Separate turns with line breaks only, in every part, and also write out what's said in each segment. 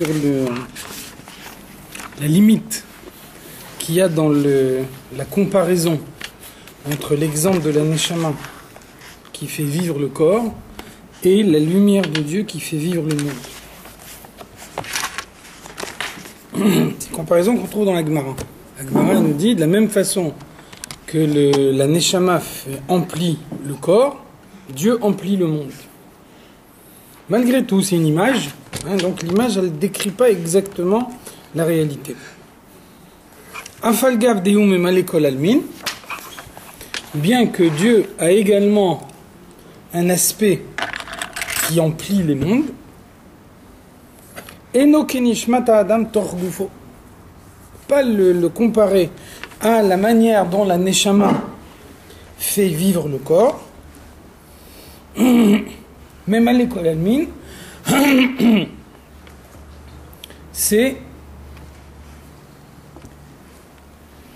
sur la limite qu'il y a dans la comparaison entre l'exemple de la Neshama qui fait vivre le corps et la lumière de Dieu qui fait vivre le monde. C'est une comparaison qu'on trouve dans la Gemara. La Gemara nous dit de la même façon que la Neshama emplit le corps, Dieu emplit le monde. Malgré tout, c'est une image, donc l'image, elle ne décrit pas exactement la réalité. Afalgav deum malekol almin, bien que Dieu a également un aspect qui emplit les mondes, eno kenishmata adam torgufo, pas le comparer à la manière dont la neshama fait vivre le corps, mais malekol almin, c'est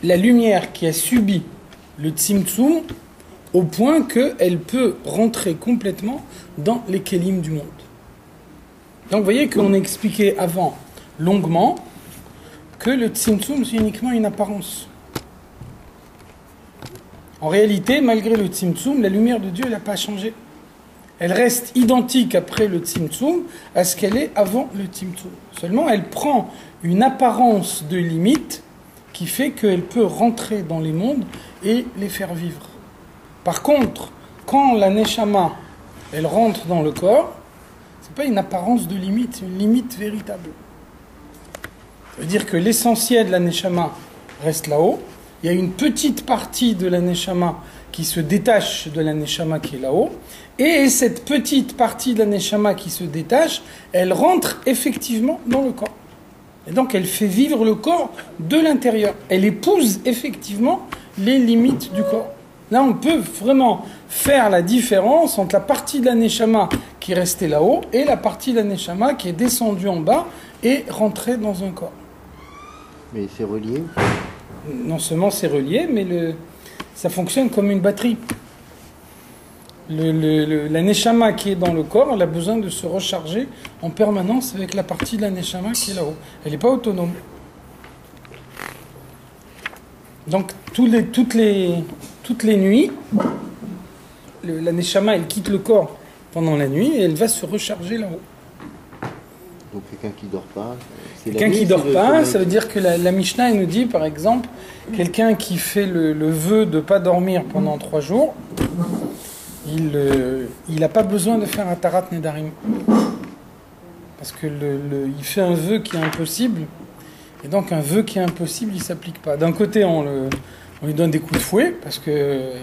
la lumière qui a subi le tzimtzum au point qu'elle peut rentrer complètement dans les kélim du monde. Donc vous voyez qu'on a expliqué avant longuement que le tzimtzum c'est uniquement une apparence. En réalité, malgré le tzimtzum, la lumière de Dieu n'a pas changé. Elle reste identique après le tzimtzum à ce qu'elle est avant le tzimtzum. Seulement, elle prend une apparence de limite qui fait qu'elle peut rentrer dans les mondes et les faire vivre. Par contre, quand la neshama, elle rentre dans le corps, c'est pas une apparence de limite, c'est une limite véritable. Ça veut dire que l'essentiel de la neshama reste là-haut. Il y a une petite partie de la neshama qui se détache de la neshama qui est là-haut. Et cette petite partie de la neshama qui se détache, elle rentre effectivement dans le corps. Et donc elle fait vivre le corps de l'intérieur. Elle épouse effectivement les limites du corps. Là on peut vraiment faire la différence entre la partie de la neshama qui est restée là-haut et la partie de la neshama qui est descendue en bas et rentrée dans un corps.
Mais c'est relié?
Non seulement c'est relié, mais ça fonctionne comme une batterie. La neshama qui est dans le corps, elle a besoin de se recharger en permanence avec la partie de la neshama qui est là-haut. Elle n'est pas autonome. Donc toutes les nuits, la neshama elle quitte le corps pendant la nuit et elle va se recharger là-haut.
Donc quelqu'un qui dort pas.
Quelqu'un qui dort pas, ça veut dire que la Mishnah elle nous dit par exemple, quelqu'un qui fait le vœu de ne pas dormir pendant 3 jours, il n'a pas besoin de faire un tarat nedarim. Parce que il fait un vœu qui est impossible, et donc un vœu qui est impossible, il ne s'applique pas. D'un côté, on lui donne des coups de fouet, parce qu'on ne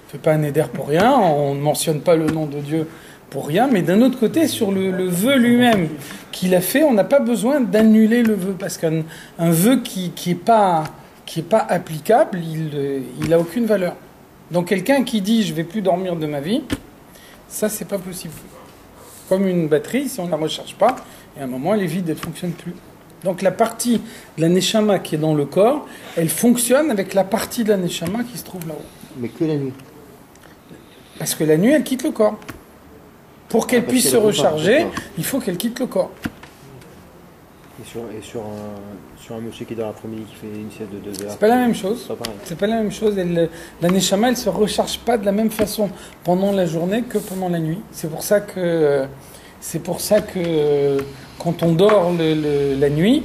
fait pas un neder pour rien, on ne mentionne pas le nom de Dieu pour rien, mais d'un autre côté, sur le vœu lui-même qu'il a fait, on n'a pas besoin d'annuler le vœu, parce qu'un vœu qui n'est pas applicable, il n'a aucune valeur. Donc quelqu'un qui dit « je ne vais plus dormir de ma vie », ça c'est pas possible. Comme une batterie, si on ne la recharge pas, et à un moment elle est vide, elle ne fonctionne plus. Donc la partie de la neshama qui est dans le corps, elle fonctionne avec la partie de la neshama qui se trouve là-haut.
Mais que la nuit.
Parce que la nuit, elle quitte le corps. Pour qu'elle puisse se recharger, il faut qu'elle quitte le corps.
Et sur un monsieur qui dort l'après-midi qui fait une sieste de 2 heures.
C'est pas la même chose.
C'est pas pareil.
C'est pas la même chose. La neshama, elle se recharge pas de la même façon pendant la journée que pendant la nuit. C'est pour ça que quand on dort la nuit,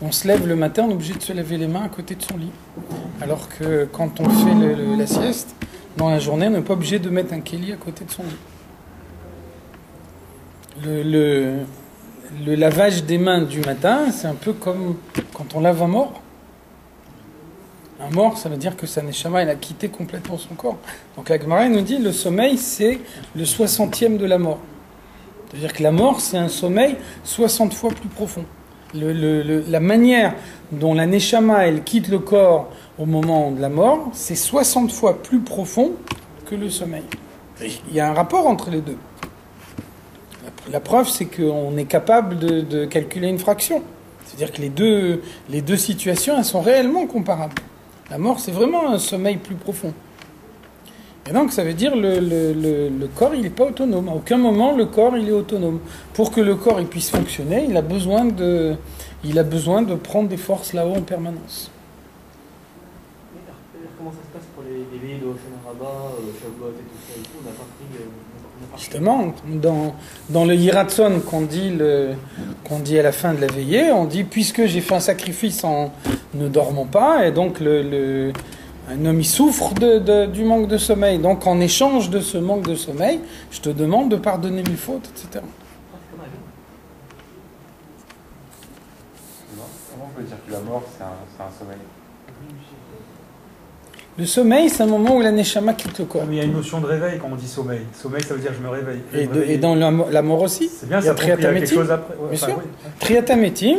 on se lève le matin, on est obligé de se laver les mains à côté de son lit. Alors que quand on fait la sieste, dans la journée, on n'est pas obligé de mettre un kéli à côté de son lit. Le lavage des mains du matin, c'est un peu comme quand on lave un mort. Un mort, ça veut dire que sa neshama, elle a quitté complètement son corps. Donc la Gemara nous dit, le sommeil, c'est le 60e de la mort. C'est-à-dire que la mort, c'est un sommeil 60 fois plus profond. La manière dont la neshama, elle quitte le corps au moment de la mort, c'est 60 fois plus profond que le sommeil. Il y a un rapport entre les deux. La preuve, c'est qu'on est capable de calculer une fraction. C'est-à-dire que les deux situations, elles sont réellement comparables. La mort, c'est vraiment un sommeil plus profond. Et donc ça veut dire le corps il n'est pas autonome. À aucun moment le corps il est autonome. Pour que le corps il puisse fonctionner, il a besoin de prendre des forces là-haut en permanence.
Comment ça se passe pour les veillées de Hoshana Rabbah, Shavuot et tout ça et tout? On n'a pas pris.
Justement, dans le Yiratson qu'on dit à la fin de la veillée, on dit puisque j'ai fait un sacrifice en ne dormant pas, et donc un homme il souffre du manque de sommeil. Donc en échange de ce manque de sommeil, je te demande de pardonner mes fautes, etc.
Comment on peut dire que la mort c'est un sommeil?
Le sommeil, c'est un moment où la neshama quitte le corps.
Mais il y a une notion de réveil quand on dit sommeil. Sommeil, ça veut dire je me réveille.
Et dans la mort aussi.
C'est bien,
il y a
ça prouve qu'il y a quelque
triatamétim.
chose après. Ouais,
Bien
enfin,
sûr.
oui.
Triatamétim,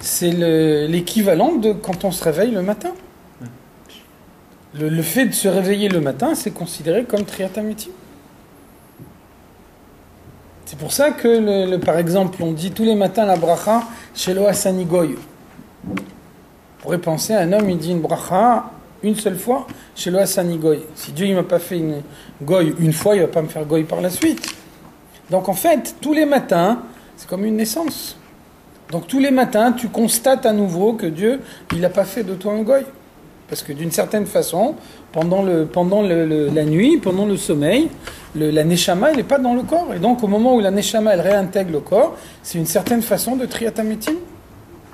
c'est l'équivalent de quand on se réveille le matin. Le fait de se réveiller le matin, c'est considéré comme triatamétim. C'est pour ça que, par exemple, on dit tous les matins la bracha Shelo Asani Goy. On pourrait penser à un homme, il dit une bracha une seule fois Shelo Asani Goy. Si Dieu ne m'a pas fait une Goy une fois, il ne va pas me faire Goy par la suite. Donc en fait, tous les matins, c'est comme une naissance. Donc tous les matins, tu constates à nouveau que Dieu, il n'a pas fait de toi un Goy. Parce que d'une certaine façon, pendant la nuit, pendant le sommeil, la neshama, elle n'est pas dans le corps. Et donc, au moment où la neshama, elle réintègre le corps, c'est une certaine façon de triatamétim.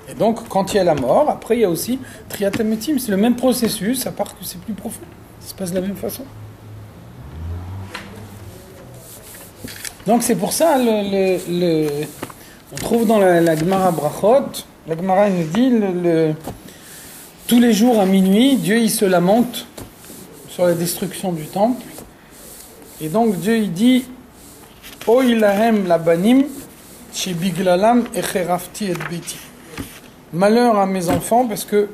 Et donc, quand il y a la mort, après, il y a aussi triatamétim. C'est le même processus, à part que c'est plus profond. Ça se passe de la même façon. Donc, c'est pour ça, on trouve dans la Gemara Brachot, la Gemara nous dit, tous les jours à minuit, Dieu il se lamente sur la destruction du temple. Et donc Dieu il dit O ilahem labanim shebiglalam echerafti et beti. Malheur à mes enfants parce que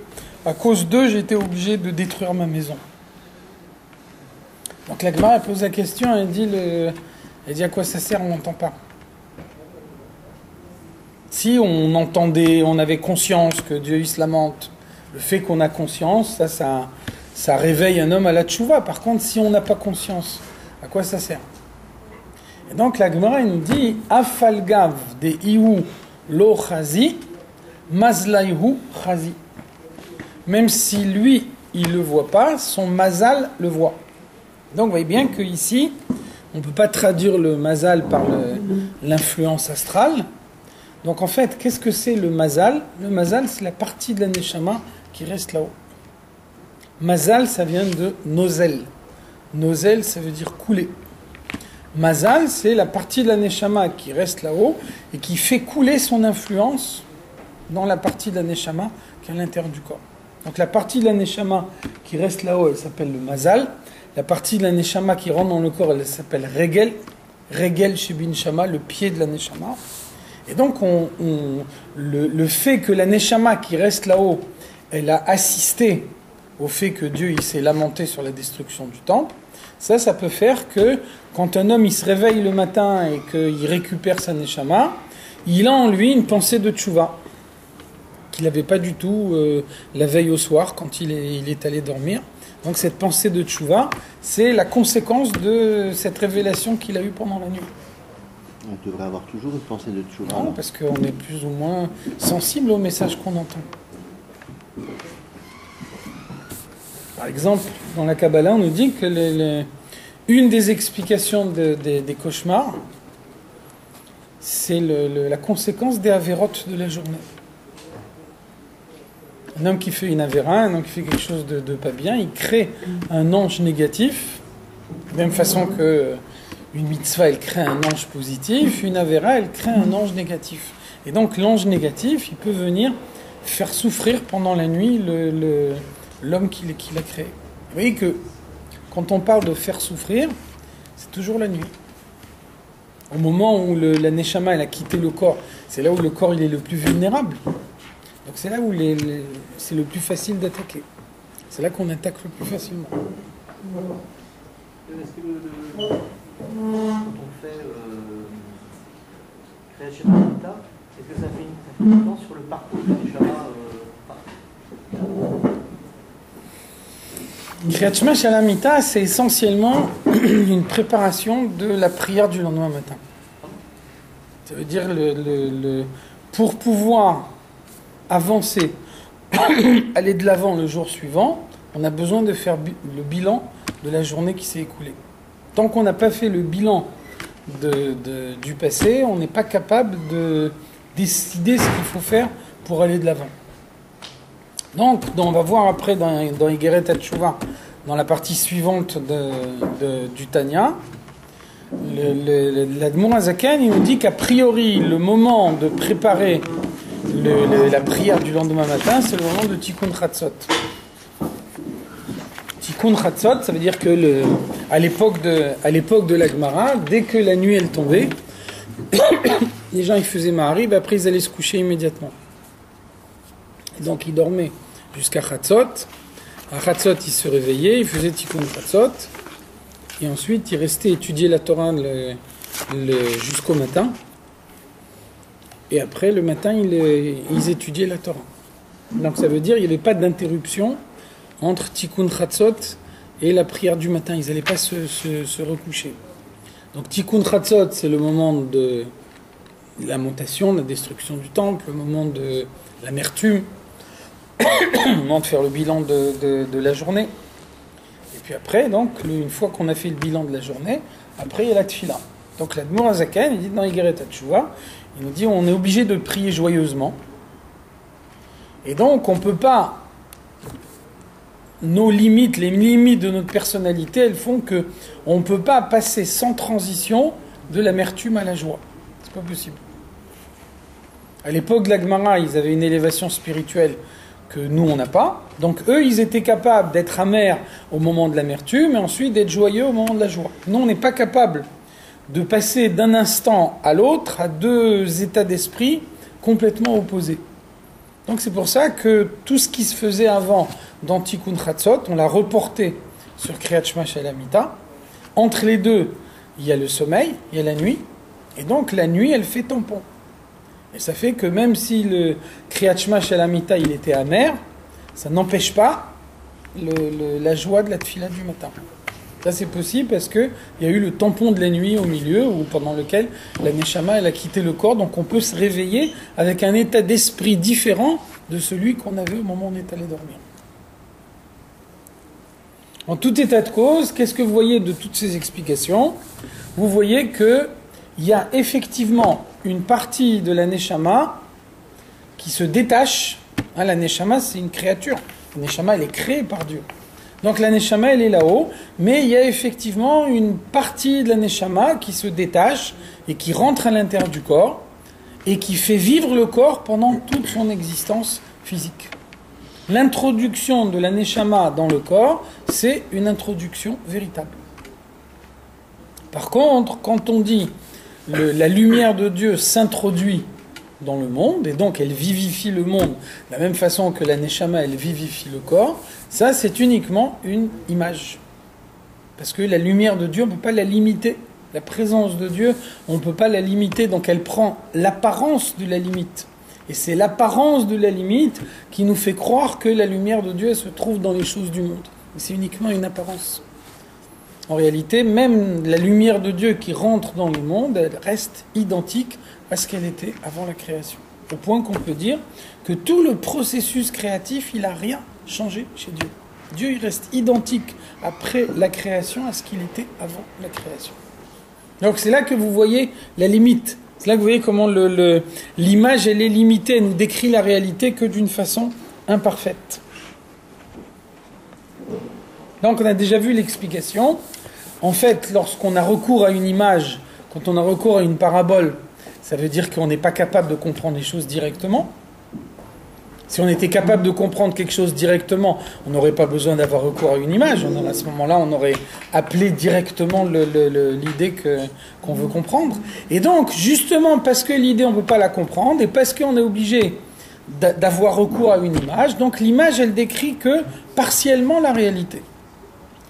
à cause d'eux j'ai été obligé de détruire ma maison. Donc la Gemara pose la question, elle dit à quoi ça sert, on n'entend pas. Si on entendait, on avait conscience que Dieu il se lamente, le fait qu'on a conscience, ça réveille un homme à la tchouva. Par contre, si on n'a pas conscience, à quoi ça sert? Et donc la Gemara nous dit Afalgav de ihu lo chazi, mazlaihu chazi. Même si lui, il ne le voit pas, son mazal le voit. Donc vous voyez bien qu'ici, on ne peut pas traduire le mazal par l'influence astrale. Donc en fait, qu'est-ce que c'est le mazal? Le mazal, c'est la partie de la neshama qui reste là-haut. Mazal, ça vient de nozel. Nozel, ça veut dire couler. Mazal, c'est la partie de la neshama qui reste là-haut et qui fait couler son influence dans la partie de la neshama qui est à l'intérieur du corps. Donc la partie de la neshama qui reste là-haut, elle s'appelle le mazal. La partie de la neshama qui rentre dans le corps, elle s'appelle regel. Regel chez Binshama, le pied de la neshama. Et donc le fait que la neshama qui reste là-haut, elle a assisté au fait que Dieu il s'est lamenté sur la destruction du temple, ça peut faire que quand un homme il se réveille le matin et qu'il récupère sa neshama, il a en lui une pensée de tchouva qu'il n'avait pas du tout la veille au soir quand il est allé dormir. Donc cette pensée de tchouva, c'est la conséquence de cette révélation qu'il a eue pendant la nuit.
On devrait avoir toujours une pensée de tchouva.
Non, parce qu'on est plus ou moins sensible au message qu'on entend. Par exemple, dans la Kabbalah, on nous dit que une des explications des cauchemars, c'est la conséquence des avérotes de la journée. Un homme qui fait une avéra, un homme qui fait quelque chose de pas bien, il crée un ange négatif, de la même façon que une mitzvah, elle crée un ange positif, une avéra, elle crée un ange négatif. Et donc l'ange négatif, il peut venir faire souffrir pendant la nuit l'homme qui l'a créé. Vous voyez que quand on parle de faire souffrir, c'est toujours la nuit. Au moment où la neshama elle a quitté le corps, c'est là où le corps il est le plus vulnérable. Donc c'est là où c'est le plus facile d'attaquer. C'est là qu'on attaque le plus facilement.
Est-ce que quand on fait création d'Amita, est-ce que ça fait une temps sur le parcours de la neshama
Kriyat Shema Shalamita, c'est essentiellement une préparation de la prière du lendemain matin. Ça veut dire pour pouvoir avancer, aller de l'avant le jour suivant, on a besoin de faire le bilan de la journée qui s'est écoulée. Tant qu'on n'a pas fait le bilan du passé, on n'est pas capable de décider ce qu'il faut faire pour aller de l'avant. Donc, on va voir après dans Igeret HaTshuva, dans la partie suivante du Tanya, l'Admor HaZaken, il nous dit qu'a priori, le moment de préparer la prière du lendemain matin, c'est le moment de Tikkun Chatzot. Tikkun Chatzot, ça veut dire que à l'époque de la Gemara, dès que la nuit elle tombait, les gens ils faisaient Maharib, après ils allaient se coucher immédiatement. Et donc ils dormaient jusqu'à Chatzot. À Chatzot, ils se réveillaient, ils faisaient Tikkun Chatzot, et ensuite ils restaient étudier la Torah jusqu'au matin. Et après, le matin, ils étudiaient la Torah. Donc ça veut dire qu'il n'y avait pas d'interruption entre Tikkun Chatzot et la prière du matin. Ils n'allaient pas se recoucher. Donc Tikkun Chatzot, c'est le moment de lamentation, de la destruction du temple, le moment de l'amertume, le moment de faire le bilan de la journée. Et puis après, donc, une fois qu'on a fait le bilan de la journée, après il y a la tfila. Donc l'Admor HaZaken, il dit dans Igeret HaTshuva, il nous dit on est obligé de prier joyeusement. Et donc on ne peut pas, nos limites, les limites de notre personnalité, elles font qu'on ne peut pas passer sans transition de l'amertume à la joie. C'est pas possible. À l'époque de la Gemara, ils avaient une élévation spirituelle que nous on n'a pas. Donc eux, ils étaient capables d'être amers au moment de l'amertume et ensuite d'être joyeux au moment de la joie. Nous, on n'est pas capable de passer d'un instant à l'autre à deux états d'esprit complètement opposés. Donc c'est pour ça que tout ce qui se faisait avant dans Tikkun Chatzot, on l'a reporté sur Kriyat Shema Shalamita. Entre les deux, il y a le sommeil, il y a la nuit, et donc la nuit, elle fait tampon. Et ça fait que même si le Kriyat Shema Shalamita, il était amer, ça n'empêche pas la joie de la tfila du matin. Ça c'est possible parce qu'il y a eu le tampon de la nuit au milieu, ou pendant lequel la Neshama elle a quitté le corps, donc on peut se réveiller avec un état d'esprit différent de celui qu'on avait au moment où on est allé dormir. En tout état de cause, qu'est-ce que vous voyez de toutes ces explications? Vous voyez qu'il y a effectivement une partie de la Neshama qui se détache. La Neshama c'est une créature, la Neshama elle est créée par Dieu. Donc la Neshama, elle est là-haut, mais il y a effectivement une partie de la Neshama qui se détache et qui rentre à l'intérieur du corps et qui fait vivre le corps pendant toute son existence physique. L'introduction de la Neshama dans le corps, c'est une introduction véritable. Par contre, quand on dit la lumière de Dieu s'introduit dans le monde, et donc elle vivifie le monde de la même façon que la Neshama, elle vivifie le corps, ça c'est uniquement une image. Parce que la lumière de Dieu, on ne peut pas la limiter. La présence de Dieu, on ne peut pas la limiter, donc elle prend l'apparence de la limite. Et c'est l'apparence de la limite qui nous fait croire que la lumière de Dieu elle se trouve dans les choses du monde. Mais c'est uniquement une apparence. En réalité, même la lumière de Dieu qui rentre dans le monde, elle reste identique à ce qu'elle était avant la création. Au point qu'on peut dire que tout le processus créatif, il n'a rien changé chez Dieu. Dieu, il reste identique après la création à ce qu'il était avant la création. Donc c'est là que vous voyez la limite. C'est là que vous voyez comment l'image, elle est limitée, elle nous décrit la réalité que d'une façon imparfaite. Donc on a déjà vu l'explication. En fait, lorsqu'on a recours à une image, quand on a recours à une parabole, ça veut dire qu'on n'est pas capable de comprendre les choses directement. Si on était capable de comprendre quelque chose directement, on n'aurait pas besoin d'avoir recours à une image. À ce moment-là, on aurait appelé directement l'idée qu'on veut comprendre. Et donc, justement, parce que l'idée, on ne peut pas la comprendre, et parce qu'on est obligé d'avoir recours à une image, donc l'image, elle décrit que partiellement la réalité.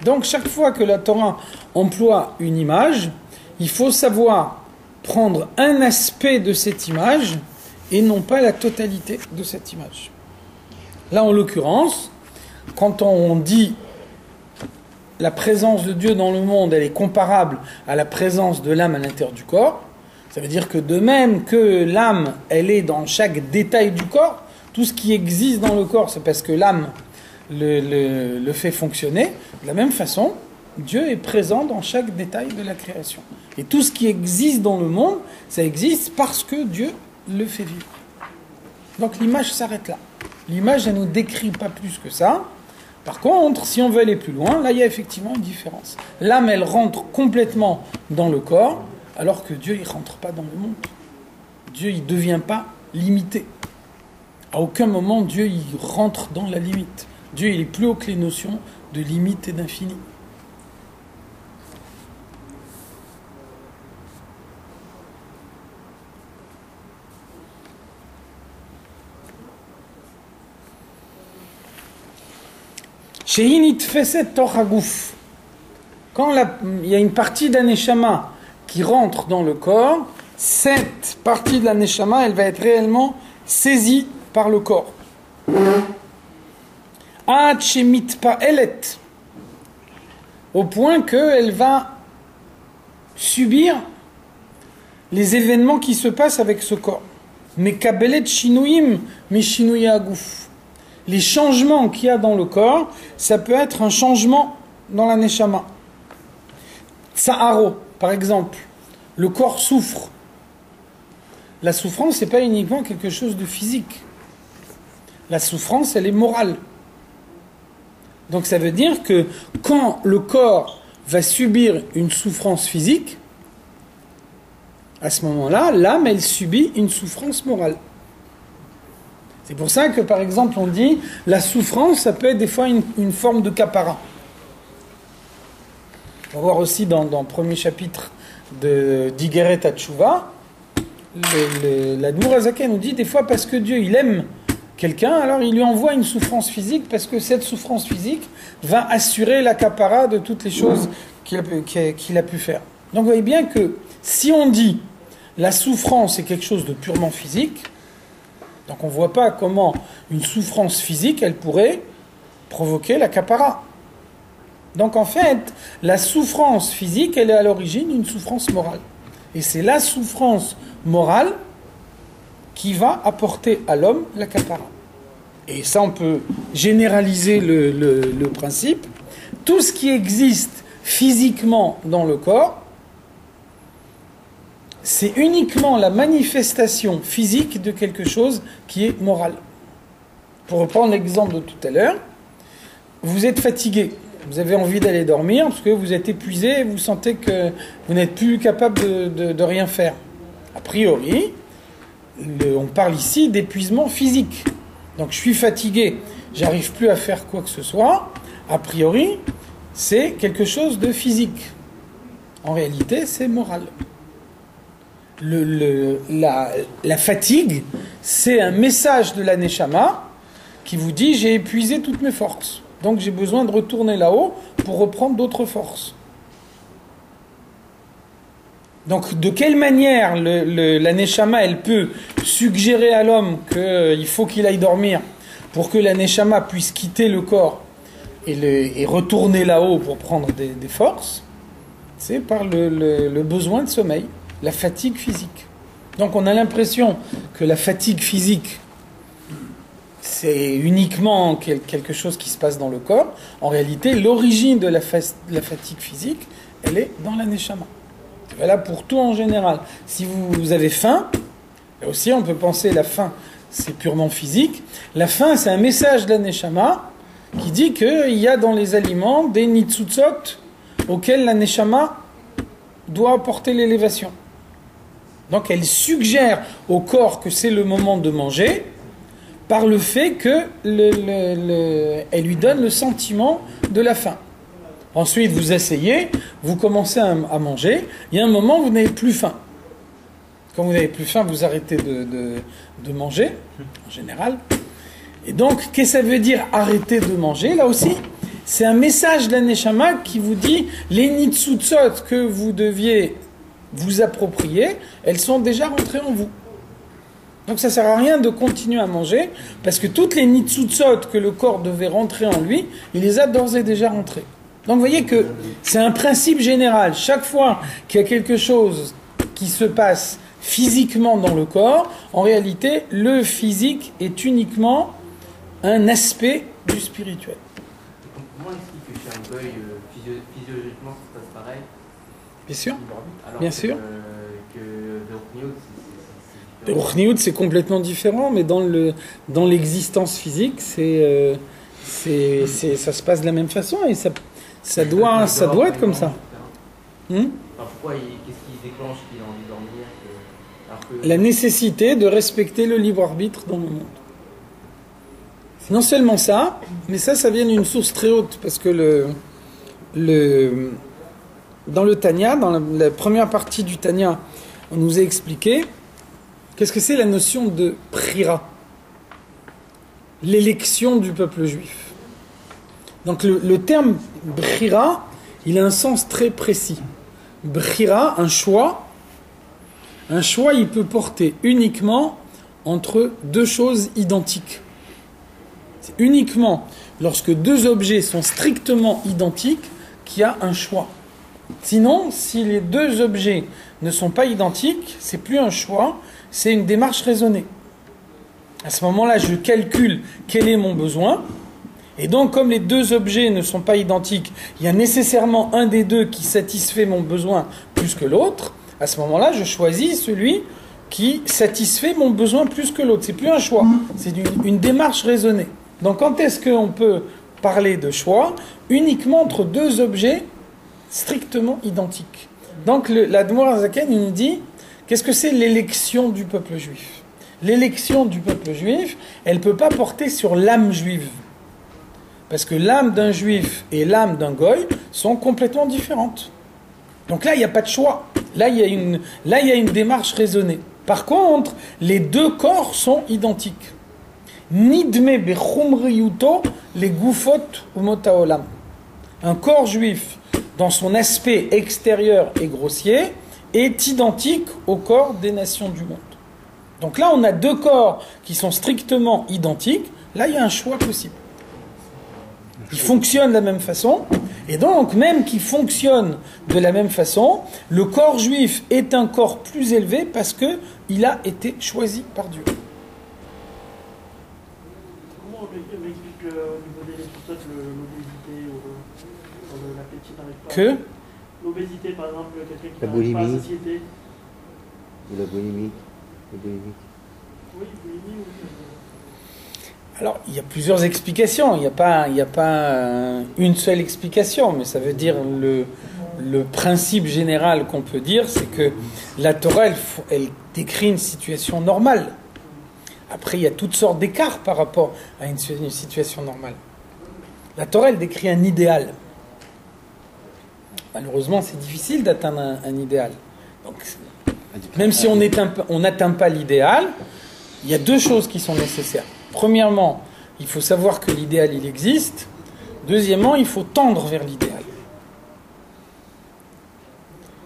Donc, chaque fois que la Torah emploie une image, il faut savoir prendre un aspect de cette image et non pas la totalité de cette image. Là, en l'occurrence, quand on dit la présence de Dieu dans le monde, elle est comparable à la présence de l'âme à l'intérieur du corps. Ça veut dire que de même que l'âme, elle est dans chaque détail du corps, tout ce qui existe dans le corps, c'est parce que l'âme le fait fonctionner. De la même façon, Dieu est présent dans chaque détail de la création. Et tout ce qui existe dans le monde, ça existe parce que Dieu le fait vivre. Donc l'image s'arrête là. L'image, elle ne nous décrit pas plus que ça. Par contre, si on veut aller plus loin, là, il y a effectivement une différence. L'âme, elle rentre complètement dans le corps, alors que Dieu, il ne rentre pas dans le monde. Dieu, il ne devient pas limité. À aucun moment, Dieu, il rentre dans la limite. Dieu, il est plus haut que les notions de limite et d'infini. Quand il y a une partie d'un neshama qui rentre dans le corps, cette partie de la neshama, elle va être réellement saisie par le corps. Au point qu'elle va subir les événements qui se passent avec ce corps. Mais kabelet shinuyim mi shinuya aguf. Les changements qu'il y a dans le corps, ça peut être un changement dans la neshama. Tsaharo, par exemple, le corps souffre. La souffrance, ce n'est pas uniquement quelque chose de physique. La souffrance, elle est morale. Donc ça veut dire que quand le corps va subir une souffrance physique, à ce moment-là, l'âme, elle subit une souffrance morale. C'est pour ça que, par exemple, on dit la souffrance, ça peut être des fois une forme de kapara. On va voir aussi dans le premier chapitre d'Igeret Hatshuva, l'Admour Hazaken nous dit des fois parce que Dieu, il aime quelqu'un, alors il lui envoie une souffrance physique parce que cette souffrance physique va assurer la kapara de toutes les choses qu'il a pu faire. Donc vous voyez bien que si on dit la souffrance est quelque chose de purement physique, donc on ne voit pas comment une souffrance physique, elle pourrait provoquer la kapara. Donc en fait, la souffrance physique, elle est à l'origine d'une souffrance morale. Et c'est la souffrance morale qui va apporter à l'homme la kapara. Et ça, on peut généraliser le principe. Tout ce qui existe physiquement dans le corps, c'est uniquement la manifestation physique de quelque chose qui est moral. Pour reprendre l'exemple de tout à l'heure, vous êtes fatigué, vous avez envie d'aller dormir parce que vous êtes épuisé et vous sentez que vous n'êtes plus capable de rien faire. A priori, on parle ici d'épuisement physique. Donc je suis fatigué, j'arrive plus à faire quoi que ce soit. A priori, c'est quelque chose de physique. En réalité, c'est moral. La fatigue, c'est un message de la Neshama qui vous dit j'ai épuisé toutes mes forces. Donc j'ai besoin de retourner là-haut pour reprendre d'autres forces. Donc de quelle manière la Neshama elle peut suggérer à l'homme qu'il faut qu'il aille dormir pour que la Neshama puisse quitter le corps et retourner là-haut pour prendre des forces? C'est par le besoin de sommeil, la fatigue physique. Donc on a l'impression que la fatigue physique c'est uniquement quelque chose qui se passe dans le corps. En réalité, l'origine de la fatigue physique, elle est dans la neshama. Voilà pour tout en général. Si vous avez faim, là aussi on peut penser la faim, c'est purement physique. La faim, c'est un message de la neshama qui dit qu'il y a dans les aliments des nitsutsot auxquels la neshama doit apporter l'élévation. Donc elle suggère au corps que c'est le moment de manger par le fait que elle lui donne le sentiment de la faim. Ensuite, vous asseyez, vous commencez à manger, il y a un moment où vous n'avez plus faim. Quand vous n'avez plus faim, vous arrêtez de manger, en général. Et donc, qu'est-ce que ça veut dire arrêter de manger? Là aussi, c'est un message de la Neshama qui vous dit les nitsutsot que vous deviez vous approprier, elles sont déjà rentrées en vous. Donc ça ne sert à rien de continuer à manger, parce que toutes les nitsutsot que le corps devait rentrer en lui, il les a d'ores et déjà rentrées. Donc vous voyez que c'est un principe général. Chaque fois qu'il y a quelque chose qui se passe physiquement dans le corps, en réalité, le physique est uniquement un aspect du spirituel.
Comment explique que chez un goy, physiologiquement, ça se passe pareil,
Bien sûr.
alors
Bien
que,
sûr.
que de Ruchniout,
Le Ruchniout, c'est complètement différent, mais dans l'existence physique, ça se passe de la même façon et ça doit être comme ça.
Alors pourquoi, qu'est-ce qui déclenche qu'il a envie de dormir alors que...
La nécessité de respecter le libre arbitre dans le monde. Non seulement ça, mais ça vient d'une source très haute, parce que dans le Tanya, dans la première partie du Tanya, on nous a expliqué qu'est-ce que c'est la notion de prira, l'élection du peuple juif. Donc le terme brira, il a un sens très précis. Brira, un choix, il peut porter uniquement entre deux choses identiques. C'est uniquement lorsque deux objets sont strictement identiques qu'il y a un choix. Sinon, si les deux objets ne sont pas identiques, c'est plus un choix, c'est une démarche raisonnée. À ce moment-là, je calcule quel est mon besoin. Et donc, comme les deux objets ne sont pas identiques, il y a nécessairement un des deux qui satisfait mon besoin plus que l'autre. À ce moment-là, je choisis celui qui satisfait mon besoin plus que l'autre. C'est plus un choix, c'est une démarche raisonnée. Donc, quand est-ce qu'on peut parler de choix? Uniquement entre deux objets strictement identiques. Donc, l'Admor Hazaken, il nous dit, qu'est-ce que c'est l'élection du peuple juif? L'élection du peuple juif, elle ne peut pas porter sur l'âme juive. Parce que l'âme d'un juif et l'âme d'un goy sont complètement différentes. Donc là, il n'y a pas de choix. Là, il y a une démarche raisonnée. Par contre, les deux corps sont identiques. Nidme bechumriyuto les gufot umotaolam. Un corps juif, dans son aspect extérieur et grossier, est identique au corps des nations du monde. Donc là, on a deux corps qui sont strictement identiques. Là, il y a un choix possible. Ils fonctionnent de la même façon, et donc, même qu'ils fonctionnent de la même façon, le corps juif est un corps plus élevé parce qu'il a été choisi par Dieu.
Comment on explique au niveau des Lévisotes l'obésité ou l'appétit n'arrive pas
Que
l'obésité, par exemple, quelqu'un qui
La
n'arrive pas à
boulimie.
la satiété.
Ou la boulimie. La boulimie.
Oui, boulimie, oui.
Alors, il y a plusieurs explications. Il n'y a pas une seule explication, mais ça veut dire le principe général qu'on peut dire, c'est que la Torah, elle décrit une situation normale. Après, il y a toutes sortes d'écarts par rapport à une situation normale. La Torah, elle décrit un idéal. Malheureusement, c'est difficile d'atteindre un idéal. Donc, même si on n'atteint pas l'idéal, il y a deux choses qui sont nécessaires. Premièrement, il faut savoir que l'idéal, il existe. Deuxièmement, il faut tendre vers l'idéal.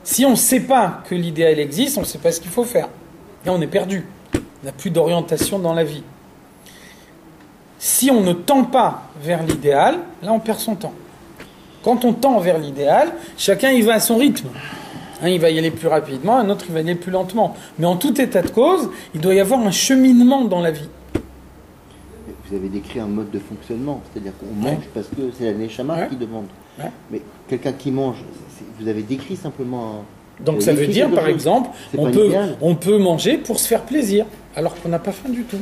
Si on ne sait pas que l'idéal existe, on ne sait pas ce qu'il faut faire. Là, on est perdu. On n'a plus d'orientation dans la vie. Si on ne tend pas vers l'idéal, là, on perd son temps. Quand on tend vers l'idéal, chacun y va à son rythme. Un, il va y aller plus rapidement, un autre, il va y aller plus lentement. Mais en tout état de cause, il doit y avoir un cheminement dans la vie.
Vous avez décrit un mode de fonctionnement, c'est-à-dire qu'on mange parce que c'est la Neshama qui demande.
Ouais.
Mais quelqu'un qui mange, vous avez décrit simplement...
Donc ça veut dire, par exemple, on peut manger pour se faire plaisir, alors qu'on n'a pas faim du tout.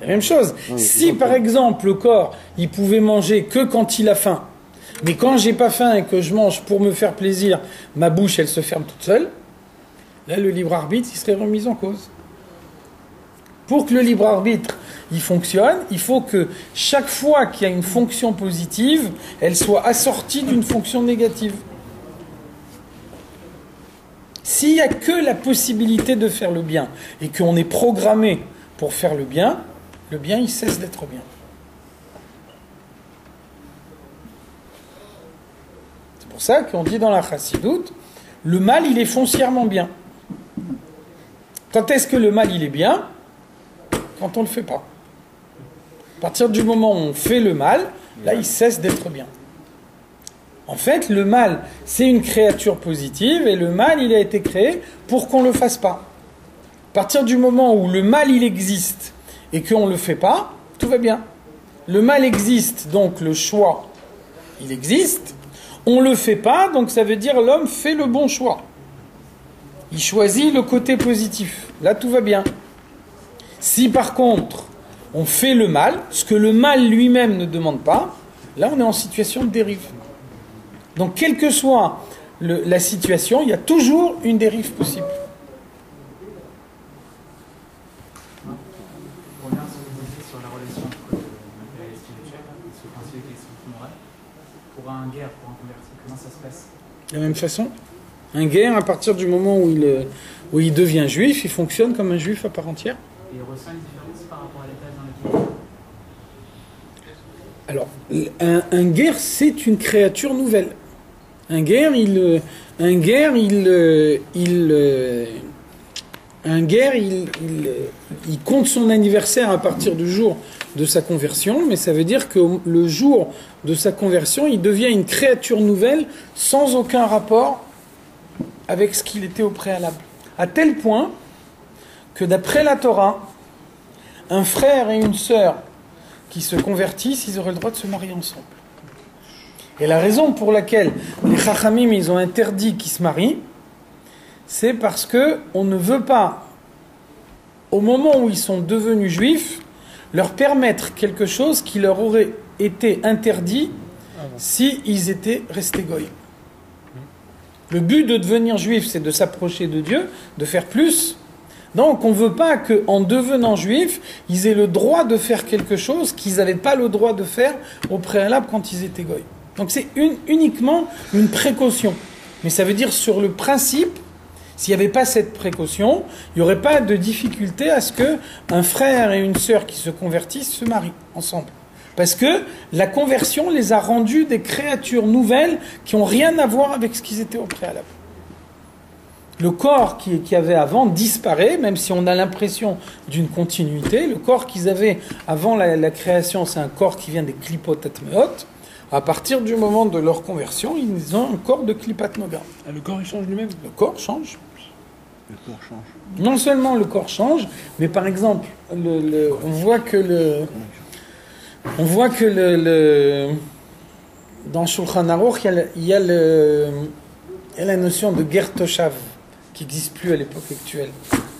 La même chose.
Oui,
si par exemple le corps, il pouvait manger que quand il a faim, mais quand j'ai pas faim et que je mange pour me faire plaisir, ma bouche elle se ferme toute seule, là le libre arbitre il serait remis en cause. Pour que le libre arbitre il fonctionne, il faut que chaque fois qu'il y a une fonction positive, elle soit assortie d'une fonction négative. S'il n'y a que la possibilité de faire le bien et qu'on est programmé pour faire le bien il cesse d'être bien. C'est pour ça qu'on dit dans la Chassidoute, le mal il est foncièrement bien. Quand est-ce que le mal il est bien? Quand on ne le fait pas. À partir du moment où on fait le mal, Là, il cesse d'être bien. En fait, le mal, c'est une créature positive, et le mal, il a été créé pour qu'on ne le fasse pas. À partir du moment où le mal, il existe, et qu'on ne le fait pas, tout va bien. Le mal existe, donc le choix, il existe. On ne le fait pas, donc ça veut dire l'homme fait le bon choix. Il choisit le côté positif. Là, tout va bien. Si par contre, on fait le mal, ce que le mal lui-même ne demande pas, là, on est en situation de dérive. Donc, quelle que soit la situation, il y a toujours une dérive possible.
Pour revenir sur ce que vous disiez sur la relation entre l'intérêt spirituel et ce principe qui est moral, pour un guerre, pour un converti, comment ça se passe?
De la même façon, un guerre, à partir du moment où il devient juif, il fonctionne comme un juif à part entière.
Et il ressent une différence par rapport à l'état dans lequel il est.
Alors, un guerre, c'est une créature nouvelle. Un guerre, il compte son anniversaire à partir du jour de sa conversion, mais ça veut dire que le jour de sa conversion, il devient une créature nouvelle sans aucun rapport avec ce qu'il était au préalable. À tel point que d'après la Torah, un frère et une sœur qui se convertissent, ils auraient le droit de se marier ensemble. Et la raison pour laquelle les Chachamim, ils ont interdit qu'ils se marient, c'est parce que on ne veut pas, au moment où ils sont devenus juifs, leur permettre quelque chose qui leur aurait été interdit s'ils étaient restés goy. Le but de devenir juif, c'est de s'approcher de Dieu, de faire plus. Donc on ne veut pas qu'en devenant juifs, ils aient le droit de faire quelque chose qu'ils n'avaient pas le droit de faire au préalable quand ils étaient goy. Donc c'est uniquement une précaution. Mais ça veut dire sur le principe, s'il n'y avait pas cette précaution, il n'y aurait pas de difficulté à ce qu'un frère et une sœur qui se convertissent se marient ensemble. Parce que la conversion les a rendus des créatures nouvelles qui n'ont rien à voir avec ce qu'ils étaient au préalable. Le corps qu'il y avait avant disparaît, même si on a l'impression d'une continuité. Le corps qu'ils avaient avant la création, c'est un corps qui vient des klipot atmeot. À partir du moment de leur conversion, ils ont un corps de klipat noga.
Ah, le corps, il change lui-même?
Le corps change.
Le corps change.
Non seulement le corps change, mais par exemple, on voit que dans Shulchan Aruch, il y a la notion de ger toshav, qui n'existe plus à l'époque actuelle.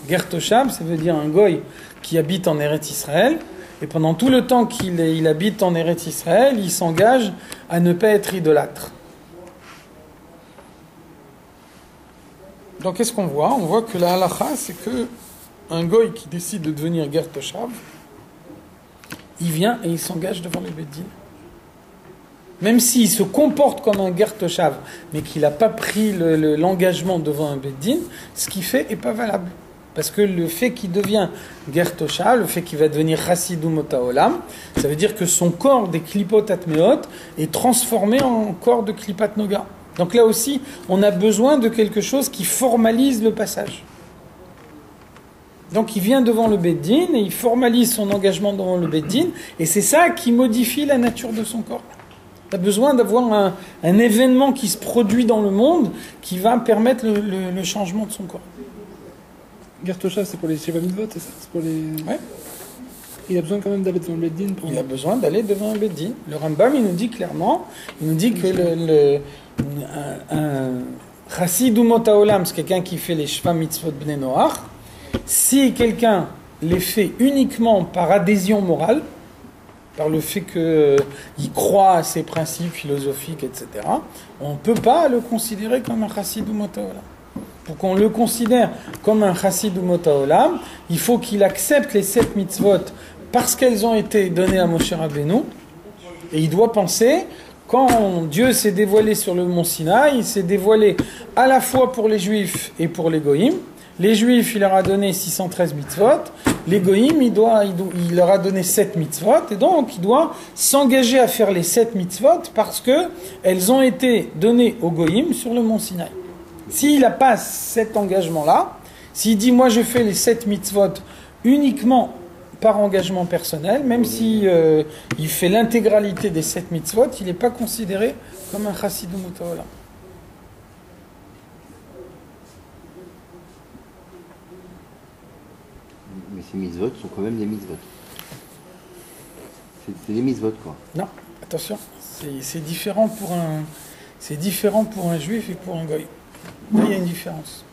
Ger toshav, ça veut dire un goy qui habite en Eretz Israël, et pendant tout le temps qu'il habite en Eretz Israël, il s'engage à ne pas être idolâtre. Donc qu'est-ce qu'on voit? On voit que la halacha, c'est que un goy qui décide de devenir ger toshav, il vient et il s'engage devant le Beit Din. Même s'il se comporte comme un ger toshav, mais qu'il n'a pas pris l'engagement devant un Beit Din, ce qu'il fait n'est pas valable. Parce que le fait qu'il devient ger toshav, le fait qu'il va devenir chassidou mota olam, ça veut dire que son corps des klipot atmeot est transformé en corps de klipat noga. Donc là aussi, on a besoin de quelque chose qui formalise le passage. Donc il vient devant le Beit Din et il formalise son engagement devant le Beit Din, et c'est ça qui modifie la nature de son corps. Tu as besoin d'avoir un événement qui se produit dans le monde qui va permettre le changement de son corps.
Ger toshav, c'est pour les Sheva Mitzvot, c'est ça? C'est pour les... Ouais. Il a besoin quand même d'aller devant le Beit Din pour...
Il a besoin d'aller devant un Beit Din. Le Rambam, il nous dit clairement, il nous dit que un chassid umot haolam, c'est quelqu'un qui fait les Sheva Mitzvot Bnei Noach. Si quelqu'un les fait uniquement par adhésion morale, par le fait qu'il croit à ses principes philosophiques, etc., on ne peut pas le considérer comme un chassid umot haolam. Pour qu'on le considère comme un chassid umot haolam, il faut qu'il accepte les 7 mitzvot parce qu'elles ont été données à Moshe Rabbeinu, et il doit penser, quand Dieu s'est dévoilé sur le mont Sinaï, il s'est dévoilé à la fois pour les Juifs et pour les Goïm. Les Juifs, il leur a donné 613 mitzvot. Les Goïm, il leur a donné 7 mitzvot. Et donc, il doit s'engager à faire les 7 mitzvot parce qu'elles ont été données aux Goïm sur le mont Sinaï. S'il n'a pas cet engagement-là, s'il dit « moi je fais les 7 mitzvot uniquement par engagement personnel, même si il fait l'intégralité des 7 mitzvot, il n'est pas considéré comme un chassid umot haolam.
Mais ces mitzvot sont quand même des mitzvot. C'est des mitzvot, quoi.
Non, attention, c'est différent pour un juif et pour un goy. Là, il y a une différence.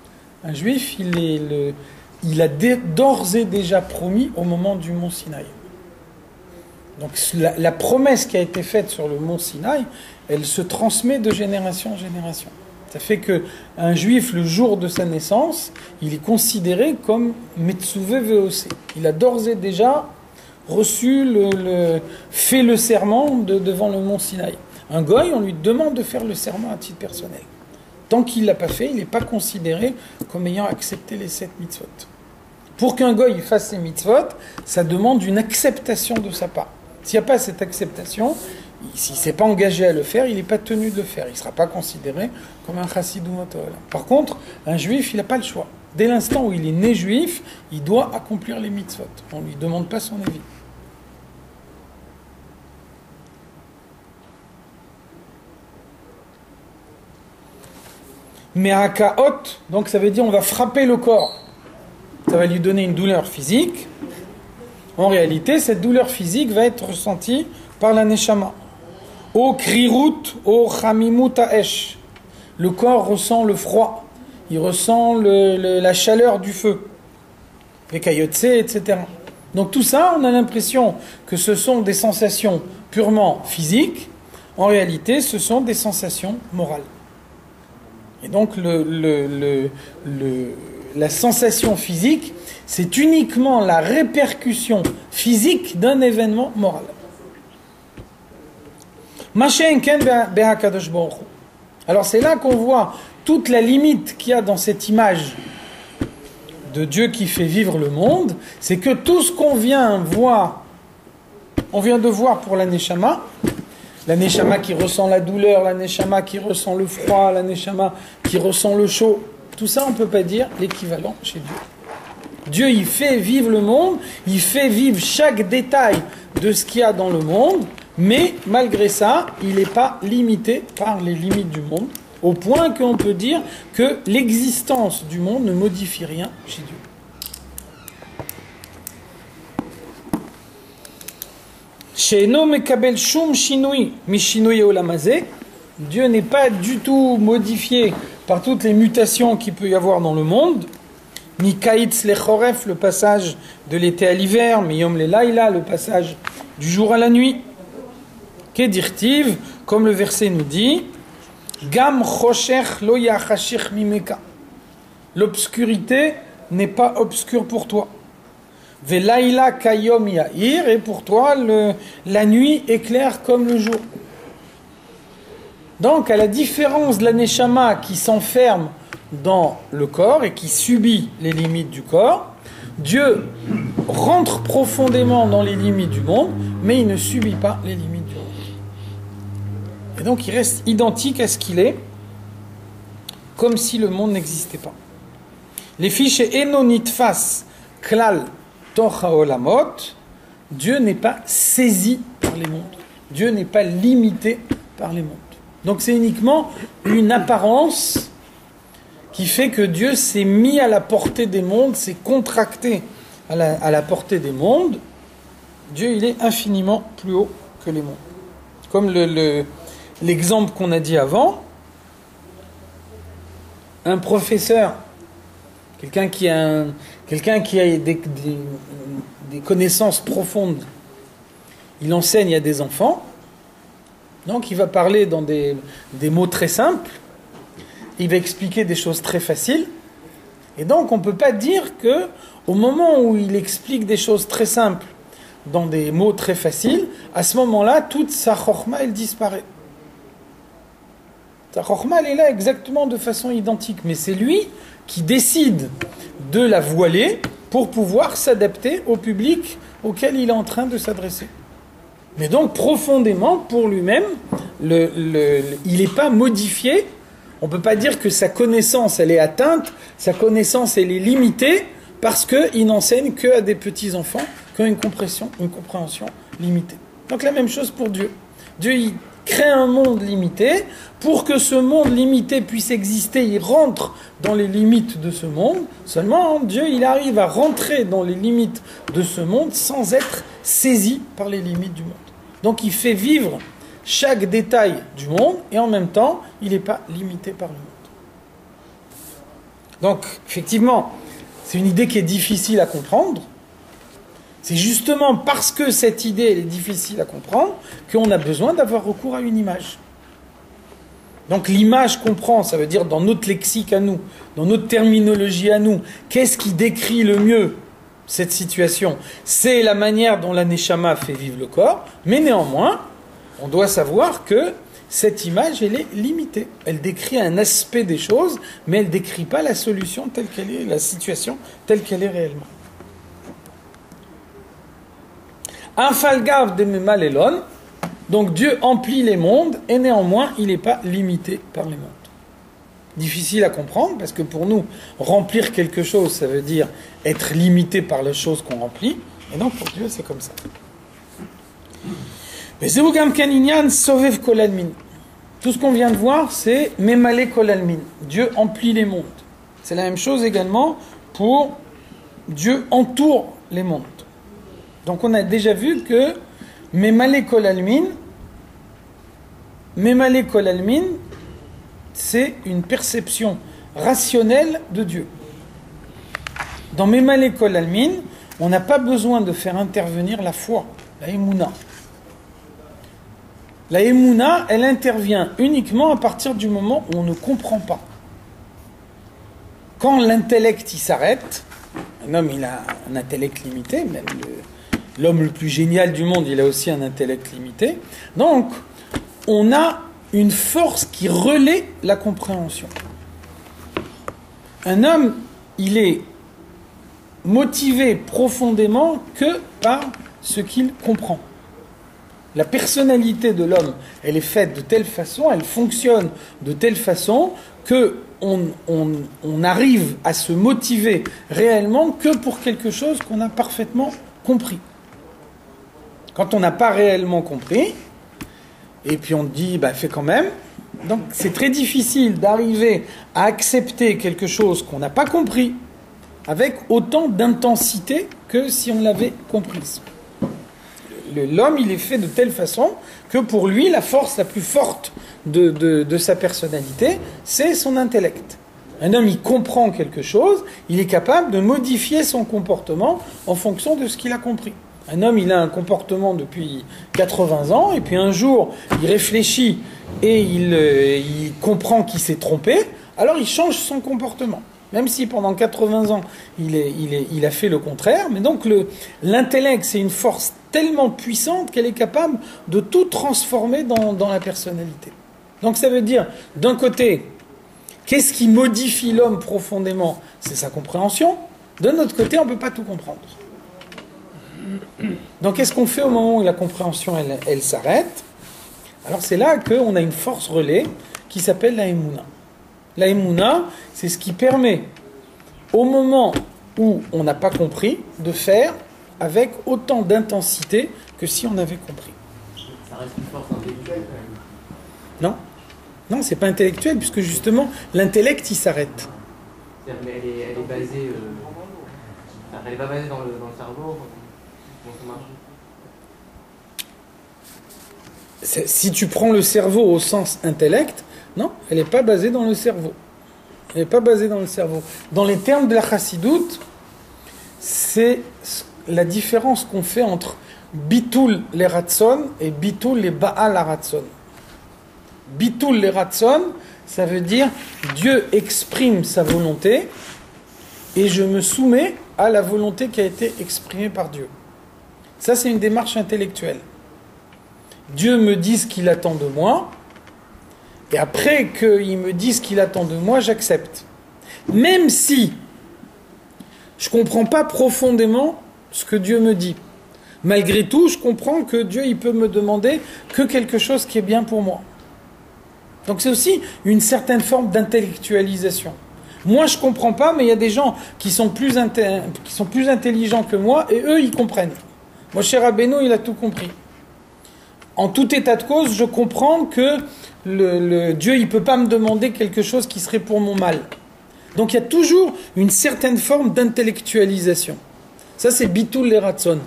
Un juif, il a d'ores et déjà promis au moment du mont Sinaï. Donc la promesse qui a été faite sur le mont Sinaï, elle se transmet de génération en génération. Ça fait qu'un juif, le jour de sa naissance, il est considéré comme Metzuvé Veosé. Il a d'ores et déjà reçu, fait le serment devant le mont Sinaï. Un goy, on lui demande de faire le serment à titre personnel. Tant qu'il ne l'a pas fait, il n'est pas considéré comme ayant accepté les 7 mitzvot. Pour qu'un goy fasse ces mitzvot, ça demande une acceptation de sa part. S'il n'y a pas cette acceptation, s'il ne s'est pas engagé à le faire, il n'est pas tenu de le faire. Il ne sera pas considéré comme un chassid umot haolam. Par contre, un juif, il n'a pas le choix. Dès l'instant où il est né juif, il doit accomplir les mitzvot. On ne lui demande pas son avis. Merakaot, donc ça veut dire on va frapper le corps. Ça va lui donner une douleur physique. En réalité, cette douleur physique va être ressentie par la neshama. O krirut, o chamimut ha'esh. Le corps ressent le froid. Il ressent la chaleur du feu. Les kayotse, etc. Donc tout ça, on a l'impression que ce sont des sensations purement physiques. En réalité, ce sont des sensations morales. Et donc la sensation physique, c'est uniquement la répercussion physique d'un événement moral. Alors c'est là qu'on voit toute la limite qu'il y a dans cette image de Dieu qui fait vivre le monde, c'est que tout ce qu'on vient de voir pour la neshama qui ressent la douleur, la neshama qui ressent le froid, la neshama qui ressent le chaud, tout ça on ne peut pas dire l'équivalent chez Dieu. Dieu, il fait vivre le monde, il fait vivre chaque détail de ce qu'il y a dans le monde, mais malgré ça, il n'est pas limité par les limites du monde, au point qu'on peut dire que l'existence du monde ne modifie rien chez Dieu. Dieu n'est pas du tout modifié par toutes les mutations qu'il peut y avoir dans le monde. Ni kaitz le choref, le passage de l'été à l'hiver, mi yom le laïla, le passage du jour à la nuit. Kedirtiv, comme le verset nous dit, gam choshech lo yachashich mimeka. L'obscurité n'est pas obscure pour toi. Velaïla kayom ya'ir, et pour toi, la nuit est claire comme le jour. Donc, à la différence de la neshama qui s'enferme dans le corps et qui subit les limites du corps, Dieu rentre profondément dans les limites du monde, mais il ne subit pas les limites du monde. Et donc, il reste identique à ce qu'il est, comme si le monde n'existait pas. Les fiches enonitfas klal toch haolamot, Dieu n'est pas saisi par les mondes. Dieu n'est pas limité par les mondes. Donc c'est uniquement une apparence qui fait que Dieu s'est mis à la portée des mondes, s'est contracté à la portée des mondes. Dieu, il est infiniment plus haut que les mondes. Comme l'exemple qu'on a dit avant, un professeur, quelqu'un qui a des connaissances profondes, il enseigne à des enfants. Donc il va parler dans des mots très simples, il va expliquer des choses très faciles, et donc on ne peut pas dire que au moment où il explique des choses très simples dans des mots très faciles, à ce moment-là, toute sa chokhma, elle disparaît. Sa chokhma, elle est là exactement de façon identique, mais c'est lui qui décide de la voiler pour pouvoir s'adapter au public auquel il est en train de s'adresser. Mais donc, profondément, pour lui-même, il n'est pas modifié. On ne peut pas dire que sa connaissance, elle est atteinte, sa connaissance, elle est limitée, parce qu'il n'enseigne qu'à des petits-enfants, qui ont une compréhension limitée. Donc la même chose pour Dieu. Dieu, il crée un monde limité. Pour que ce monde limité puisse exister, il rentre dans les limites de ce monde. Seulement, Dieu, il arrive à rentrer dans les limites de ce monde sans être saisi par les limites du monde. Donc il fait vivre chaque détail du monde et en même temps, il n'est pas limité par le monde. Donc, effectivement, c'est une idée qui est difficile à comprendre. C'est justement parce que cette idée elle est difficile à comprendre qu'on a besoin d'avoir recours à une image. Donc l'image qu'on prend, ça veut dire dans notre lexique à nous, dans notre terminologie à nous, qu'est-ce qui décrit le mieux cette situation? C'est la manière dont la Neshama fait vivre le corps, mais néanmoins, on doit savoir que cette image, elle est limitée. Elle décrit un aspect des choses, mais elle ne décrit pas la solution telle qu'elle est, la situation telle qu'elle est réellement. Infalgav de Memalelon, donc Dieu emplit les mondes, et néanmoins, il n'est pas limité par les mondes. Difficile à comprendre, parce que pour nous, remplir quelque chose, ça veut dire être limité par les choses qu'on remplit, et donc pour Dieu, c'est comme ça. Mais Zéougam Kaninyan Sovev Kolalmin. Tout ce qu'on vient de voir, c'est Memale Kolalmin. Dieu emplit les mondes. C'est la même chose également pour Dieu entoure les mondes. Donc on a déjà vu que Memale Kolalmin, c'est une perception rationnelle de Dieu. Dans Memale Kolalmin, on n'a pas besoin de faire intervenir la foi, la Emouna. La Emouna, elle intervient uniquement à partir du moment où on ne comprend pas. Quand l'intellect il s'arrête, un homme il a un intellect limité, même l'homme le plus génial du monde il a aussi un intellect limité, donc on a une force qui relaie la compréhension. Un homme, il est motivé profondément que par ce qu'il comprend. La personnalité de l'homme, elle est faite de telle façon, elle fonctionne de telle façon que on arrive à se motiver réellement que pour quelque chose qu'on a parfaitement compris. Quand on n'a pas réellement compris, et puis on dit, fais quand même, donc c'est très difficile d'arriver à accepter quelque chose qu'on n'a pas compris avec autant d'intensité que si on l'avait comprise. L'homme, il est fait de telle façon que pour lui, la force la plus forte de sa personnalité, c'est son intellect. Un homme, il comprend quelque chose, il est capable de modifier son comportement en fonction de ce qu'il a compris. Un homme, il a un comportement depuis 80 ans, et puis un jour, il réfléchit et il comprend qu'il s'est trompé, alors il change son comportement. Même si pendant 80 ans, il a fait le contraire. Mais donc l'intellect, c'est une force tellement puissante qu'elle est capable de tout transformer dans la personnalité. Donc ça veut dire, d'un côté, qu'est-ce qui modifie l'homme profondément? C'est sa compréhension. De notre côté, on ne peut pas tout comprendre. Donc qu'est-ce qu'on fait au moment où la compréhension, elle s'arrête? Alors c'est là qu'on a une force relais qui s'appelle la Emouna. La Emouna, c'est ce qui permet, au moment où on n'a pas compris, de faire avec autant d'intensité que si on avait compris.
Ça reste une force intellectuelle quand même.
Non, c'est pas intellectuel, puisque justement, l'intellect, il s'arrête.
Mais elle est basée... elle n'est pas basée dans le cerveau. Comment ça marche?
Si tu prends le cerveau au sens intellect, non, elle n'est pas basée dans le cerveau. Elle n'est pas basée dans le cerveau. Dans les termes de la chassidoute, c'est la différence qu'on fait entre bitul les ratson et bitul les baal ratson. Bitul les ratson, ça veut dire Dieu exprime sa volonté et je me soumets à la volonté qui a été exprimée par Dieu. Ça, c'est une démarche intellectuelle. Dieu me dit ce qu'il attend de moi, et après qu'il me dise ce qu'il attend de moi, j'accepte. Même si je ne comprends pas profondément ce que Dieu me dit. Malgré tout, je comprends que Dieu il peut me demander que quelque chose qui est bien pour moi. Donc c'est aussi une certaine forme d'intellectualisation. Moi, je ne comprends pas, mais il y a des gens qui sont plus intelligents que moi, et eux, ils comprennent. Moshe Rabbeinu, il a tout compris. En tout état de cause, je comprends que le Dieu, il ne peut pas me demander quelque chose qui serait pour mon mal. Donc il y a toujours une certaine forme d'intellectualisation. Ça, c'est bitul les ratson.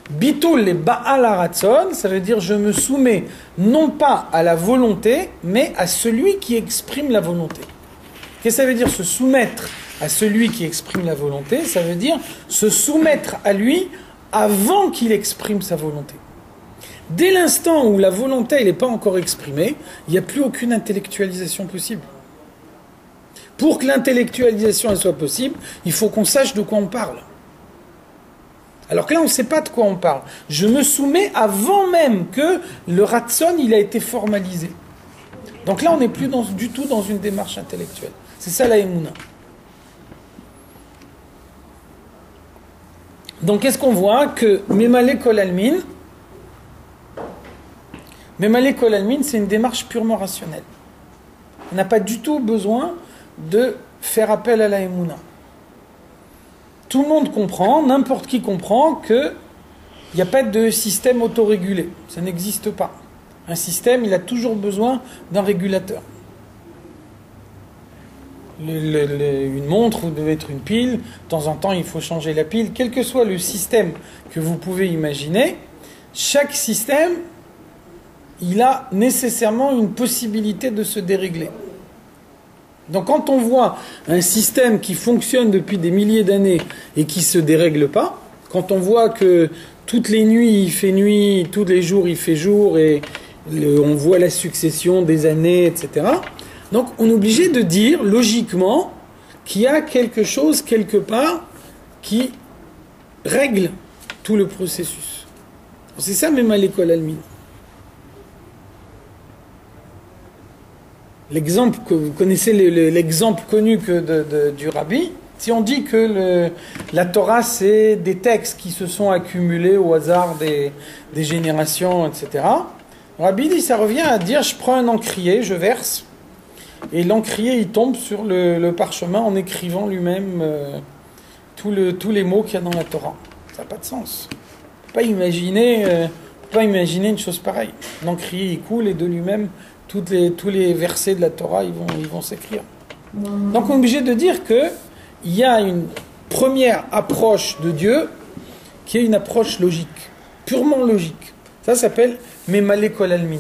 Bitul les baal ratson, ça veut dire je me soumets non pas à la volonté, mais à celui qui exprime la volonté. Qu'est-ce que ça veut dire se soumettre à celui qui exprime la volonté? Ça veut dire se soumettre à lui avant qu'il exprime sa volonté. Dès l'instant où la volonté n'est pas encore exprimée, il n'y a plus aucune intellectualisation possible. Pour que l'intellectualisation elle soit possible, il faut qu'on sache de quoi on parle. Alors que là, on ne sait pas de quoi on parle. Je me soumets avant même que le ratson il a été formalisé. Donc là, on n'est plus du tout dans une démarche intellectuelle. C'est ça la émouna. Donc qu'est-ce qu'on voit? Que Memale Kol Almin, c'est une démarche purement rationnelle. On n'a pas du tout besoin de faire appel à la émouna. Tout le monde comprend, n'importe qui comprend qu'il n'y a pas de système autorégulé. Ça n'existe pas. Un système, il a toujours besoin d'un régulateur. Une montre, vous devez être une pile. De temps en temps, il faut changer la pile. Quel que soit le système que vous pouvez imaginer, chaque système, il a nécessairement une possibilité de se dérégler. Donc quand on voit un système qui fonctionne depuis des milliers d'années et qui ne se dérègle pas, quand on voit que toutes les nuits il fait nuit, tous les jours il fait jour, et on voit la succession des années, etc. Donc on est obligé de dire logiquement qu'il y a quelque chose quelque part qui règle tout le processus. C'est ça même à l'école almine. L'exemple que vous connaissez, l'exemple connu du rabbi, si on dit que la Torah c'est des textes qui se sont accumulés au hasard des générations, etc. Le rabbi dit, ça revient à dire, je prends un encrier, je verse, et l'encrier il tombe sur le parchemin en écrivant lui-même tous les mots qu'il y a dans la Torah. Ça n'a pas de sens. On ne peut pas imaginer une chose pareille. L'encrier il coule et de lui-même tous les versets de la Torah ils vont s'écrire. Donc on est obligé de dire qu'il y a une première approche de Dieu qui est une approche logique, purement logique. Ça s'appelle Memale Kol Almin.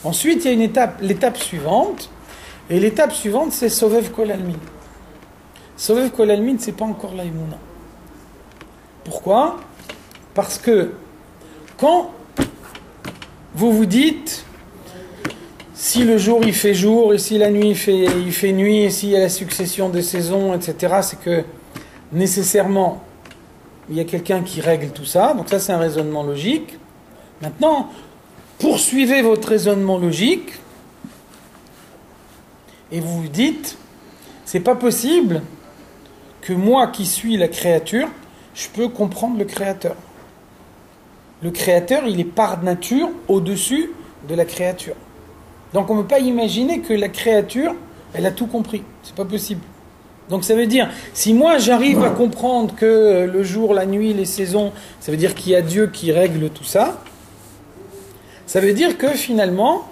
Ensuite, il y a l'étape suivante, et l'étape suivante, c'est Sovev Kol Almin. Sovev Kol Almin, c'est pas encore la Emouna. Pourquoi? Parce que quand vous vous dites, si le jour il fait jour, et si la nuit il fait nuit, et s'il y a la succession des saisons, etc., c'est que nécessairement il y a quelqu'un qui règle tout ça. Donc ça, c'est un raisonnement logique. Maintenant, poursuivez votre raisonnement logique et vous vous dites, c'est pas possible que moi qui suis la créature, je peux comprendre le créateur. Le créateur, il est par nature au-dessus de la créature. Donc on ne peut pas imaginer que la créature, elle a tout compris. C'est pas possible. Donc ça veut dire, si moi j'arrive à comprendre que le jour, la nuit, les saisons, ça veut dire qu'il y a Dieu qui règle tout ça, ça veut dire que finalement,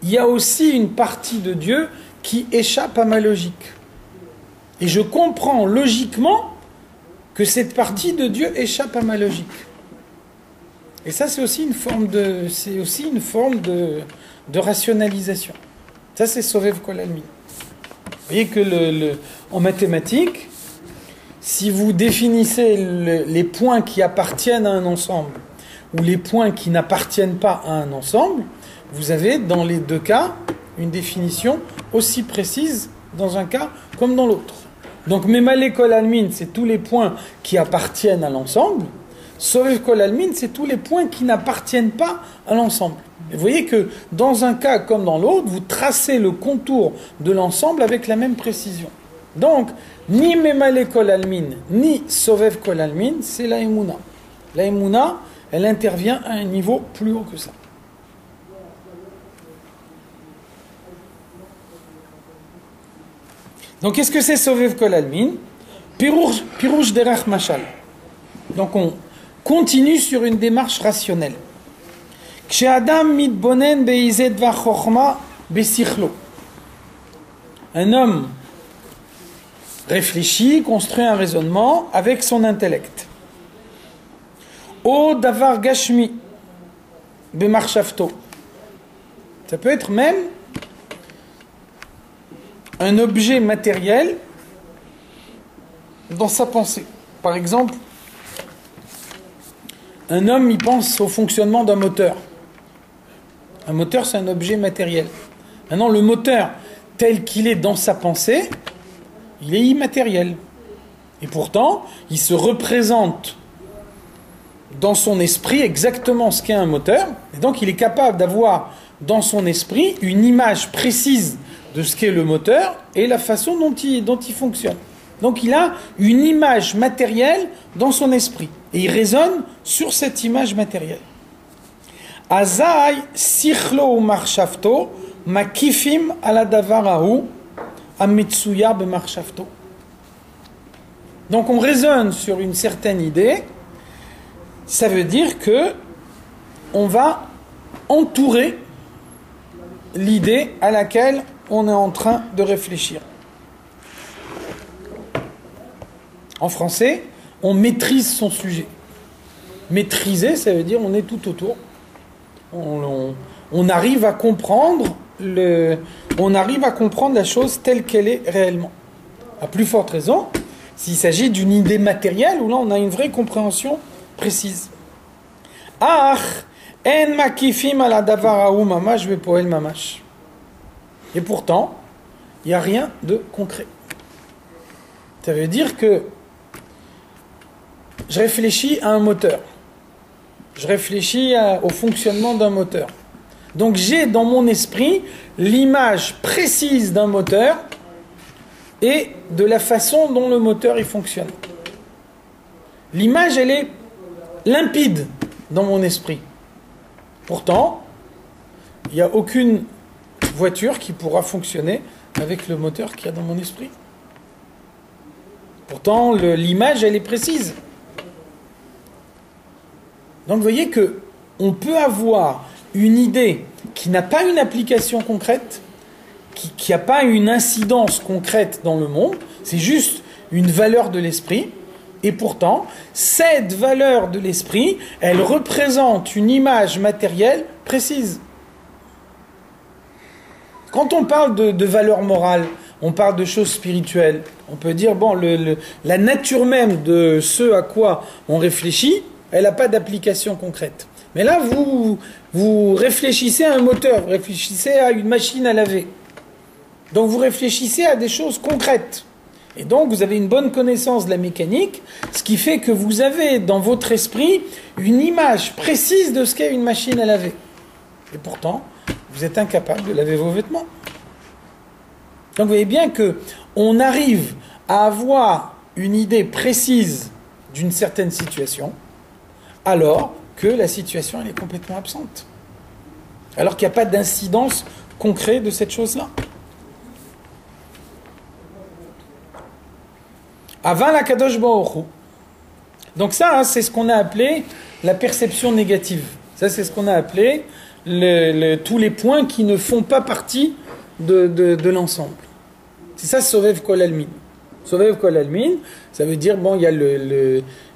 il y a aussi une partie de Dieu qui échappe à ma logique. Et je comprends logiquement que cette partie de Dieu échappe à ma logique. Et ça, c'est aussi une forme de rationalisation. Ça, c'est Sovev Kol Almin. Vous voyez que en mathématiques, si vous définissez les points qui appartiennent à un ensemble ou les points qui n'appartiennent pas à un ensemble, vous avez dans les deux cas une définition aussi précise dans un cas comme dans l'autre. Donc Memale Kol Almin, c'est tous les points qui appartiennent à l'ensemble. Sovev Kol Almin, c'est tous les points qui n'appartiennent pas à l'ensemble. Et vous voyez que dans un cas comme dans l'autre, vous tracez le contour de l'ensemble avec la même précision. Donc, ni Memale Kol Almin, ni Sovev Kol Almin, c'est la Emouna. La Emouna, elle intervient à un niveau plus haut que ça. Donc, qu'est-ce que c'est Sovev Kol Almin? Pirouj Derech Mashal. Donc, continue sur une démarche rationnelle. Un homme réfléchit, construit un raisonnement avec son intellect. O davar gashmi bemarshafto. Ça peut être même un objet matériel dans sa pensée. Par exemple, un homme il pense au fonctionnement d'un moteur. Un moteur, c'est un objet matériel. Maintenant, le moteur, tel qu'il est dans sa pensée, il est immatériel. Et pourtant, il se représente dans son esprit exactement ce qu'est un moteur. Et donc, il est capable d'avoir dans son esprit une image précise de ce qu'est le moteur et la façon dont il fonctionne. Donc, il a une image matérielle dans son esprit. Et il raisonne sur cette image matérielle. Azai sichlo marshafto makifim ala davarahu amitsuya bemarshafto. Donc on raisonne sur une certaine idée. Ça veut dire que on va entourer l'idée à laquelle on est en train de réfléchir. En français, on maîtrise son sujet. Maîtriser, ça veut dire on est tout autour. On arrive à comprendre la chose telle qu'elle est réellement. À plus forte raison, s'il s'agit d'une idée matérielle, où là on a une vraie compréhension précise. En makifim ala davarahu mamash bepoel mamash. Et pourtant, il n'y a rien de concret. Ça veut dire que je réfléchis à un moteur. Je réfléchis au fonctionnement d'un moteur. Donc j'ai dans mon esprit l'image précise d'un moteur et de la façon dont le moteur il fonctionne. L'image, elle est limpide dans mon esprit. Pourtant, il n'y a aucune voiture qui pourra fonctionner avec le moteur qu'il y a dans mon esprit. Pourtant, l'image, elle est précise. Donc vous voyez que on peut avoir une idée qui n'a pas une application concrète, qui n'a pas une incidence concrète dans le monde, c'est juste une valeur de l'esprit, et pourtant, cette valeur de l'esprit, elle représente une image matérielle précise. Quand on parle de valeur morale, on parle de choses spirituelles, on peut dire, bon, la nature même de ce à quoi on réfléchit, elle n'a pas d'application concrète. Mais là, vous réfléchissez à un moteur, vous réfléchissez à une machine à laver. Donc vous réfléchissez à des choses concrètes. Et donc vous avez une bonne connaissance de la mécanique, ce qui fait que vous avez dans votre esprit une image précise de ce qu'est une machine à laver. Et pourtant, vous êtes incapable de laver vos vêtements. Donc vous voyez bien qu'on arrive à avoir une idée précise d'une certaine situation, alors que la situation elle est complètement absente. Alors qu'il n'y a pas d'incidence concrète de cette chose-là. Avant la Kadosh Baruch Hu. Donc ça, c'est ce qu'on a appelé la perception négative. Ça, c'est ce qu'on a appelé tous les points qui ne font pas partie de l'ensemble. C'est ça, Sovev Kol Almin. Sovev Kol Almin, ça veut dire, bon, il y a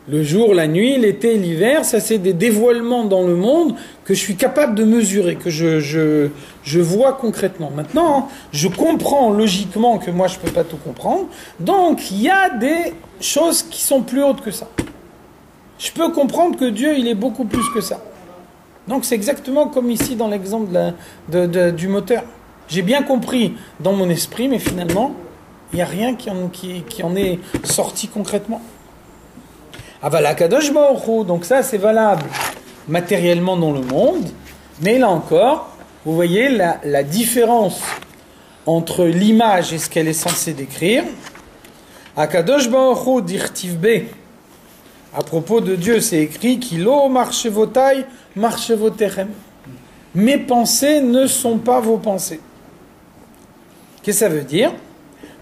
le jour, la nuit, l'été, l'hiver, ça c'est des dévoilements dans le monde que je suis capable de mesurer, que je vois concrètement. Maintenant, je comprends logiquement que moi je ne peux pas tout comprendre, donc il y a des choses qui sont plus hautes que ça. Je peux comprendre que Dieu, il est beaucoup plus que ça. Donc c'est exactement comme ici dans l'exemple du moteur. J'ai bien compris dans mon esprit, mais finalement, il n'y a rien qui en est sorti concrètement. Avala Kadosh Baruch Hu, donc ça c'est valable matériellement dans le monde, mais là encore, vous voyez la différence entre l'image et ce qu'elle est censée décrire. Akadosh Baruch Hu dirtivbe, à propos de Dieu, c'est écrit Kilo marchevotai marchevotechem. Mes pensées ne sont pas vos pensées. Qu'est-ce que ça veut dire?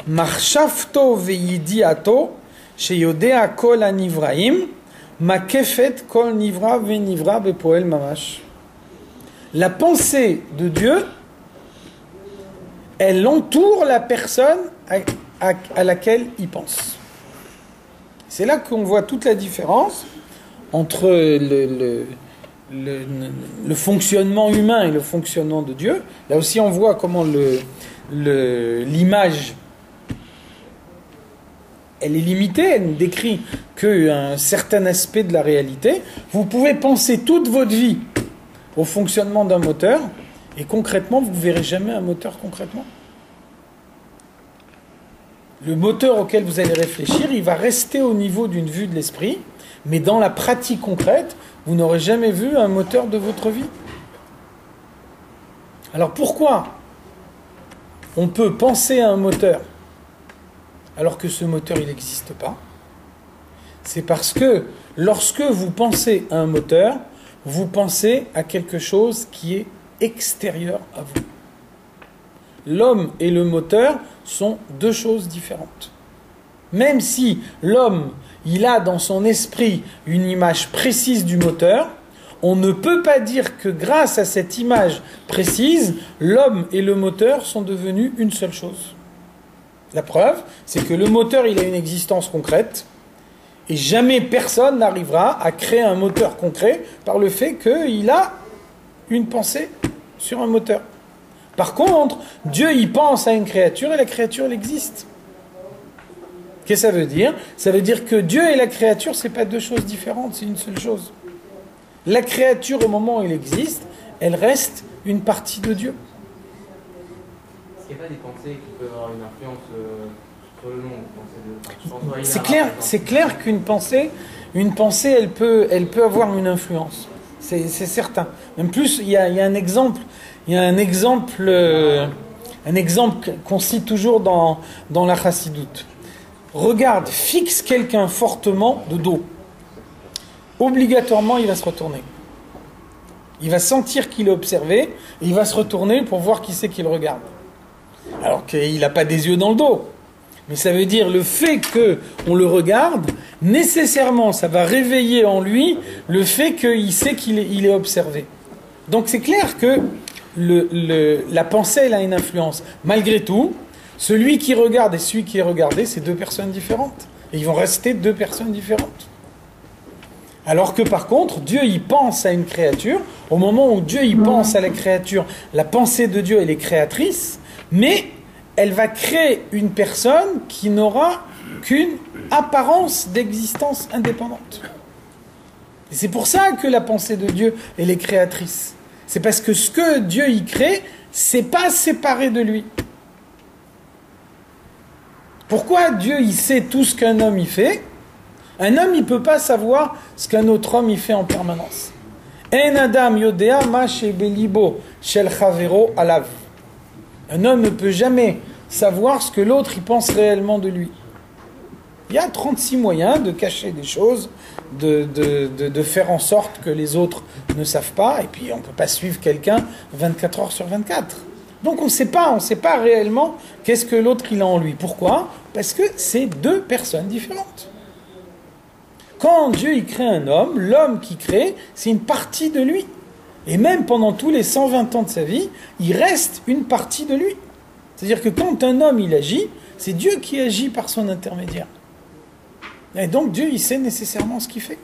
Marshafto veidiato sheyodea kol anivraim Makefet kol nivra venivra bepoel mamash. La pensée de Dieu, elle entoure la personne à laquelle il pense. C'est là qu'on voit toute la différence entre le fonctionnement humain et le fonctionnement de Dieu. Là aussi, on voit comment l'image, elle est limitée, elle ne décrit qu'un certain aspect de la réalité. Vous pouvez penser toute votre vie au fonctionnement d'un moteur, et concrètement, vous ne verrez jamais un moteur concrètement. Le moteur auquel vous allez réfléchir, il va rester au niveau d'une vue de l'esprit, mais dans la pratique concrète, vous n'aurez jamais vu un moteur de votre vie. Alors pourquoi on peut penser à un moteur alors que ce moteur il n'existe pas? C'est parce que lorsque vous pensez à un moteur, vous pensez à quelque chose qui est extérieur à vous. L'homme et le moteur sont deux choses différentes. Même si l'homme, il a dans son esprit une image précise du moteur, on ne peut pas dire que grâce à cette image précise, l'homme et le moteur sont devenus une seule chose. La preuve, c'est que le moteur, il a une existence concrète, et jamais personne n'arrivera à créer un moteur concret par le fait qu'il a une pensée sur un moteur. Par contre, Dieu, il pense à une créature et la créature, elle existe. Qu'est-ce que ça veut dire? Ça veut dire que Dieu et la créature, ce n'est pas deux choses différentes, c'est une seule chose. La créature, au moment où elle existe, elle reste une partie de Dieu.
Est-ce qu'il n'y a pas des pensées qui peuvent avoir une influence sur le monde?
C'est clair qu'une pensée, elle peut avoir une influence. C'est certain. Même plus, il y a un exemple qu'on cite toujours dans la chassidoute. Regarde, fixe quelqu'un fortement de dos. Obligatoirement, il va se retourner. Il va sentir qu'il est observé, et il va se retourner pour voir qui c'est qui le regarde. Alors qu'il n'a pas des yeux dans le dos. Mais ça veut dire le fait qu'on le regarde, nécessairement, ça va réveiller en lui le fait qu'il sait qu'il est observé. Donc c'est clair que la pensée, elle a une influence. Malgré tout, celui qui regarde et celui qui est regardé, c'est deux personnes différentes. Et ils vont rester deux personnes différentes. Alors que par contre, Dieu, il pense à une créature. Au moment où Dieu, il pense à la créature, la pensée de Dieu, elle est créatrice, mais elle va créer une personne qui n'aura qu'une apparence d'existence indépendante. Et c'est pour ça que la pensée de Dieu, elle est créatrice. C'est parce que ce que Dieu y crée, c'est pas séparé de lui. Pourquoi Dieu, il sait tout ce qu'un homme y fait? Un homme, il ne peut pas savoir ce qu'un autre homme y fait en permanence. En adam yodea ma shebelibo shel chavero alav. Un homme ne peut jamais savoir ce que l'autre y pense réellement de lui. Il y a 36 moyens de cacher des choses, de faire en sorte que les autres ne savent pas, et puis on ne peut pas suivre quelqu'un 24 heures sur 24. Donc on ne sait pas réellement qu'est-ce que l'autre il a en lui. Pourquoi? Parce que c'est deux personnes différentes. Quand Dieu il crée un homme, l'homme qui crée, c'est une partie de lui. Et même pendant tous les 120 ans de sa vie, il reste une partie de lui. C'est-à-dire que quand un homme il agit, c'est Dieu qui agit par son intermédiaire. Et donc Dieu il sait nécessairement ce qu'il fait.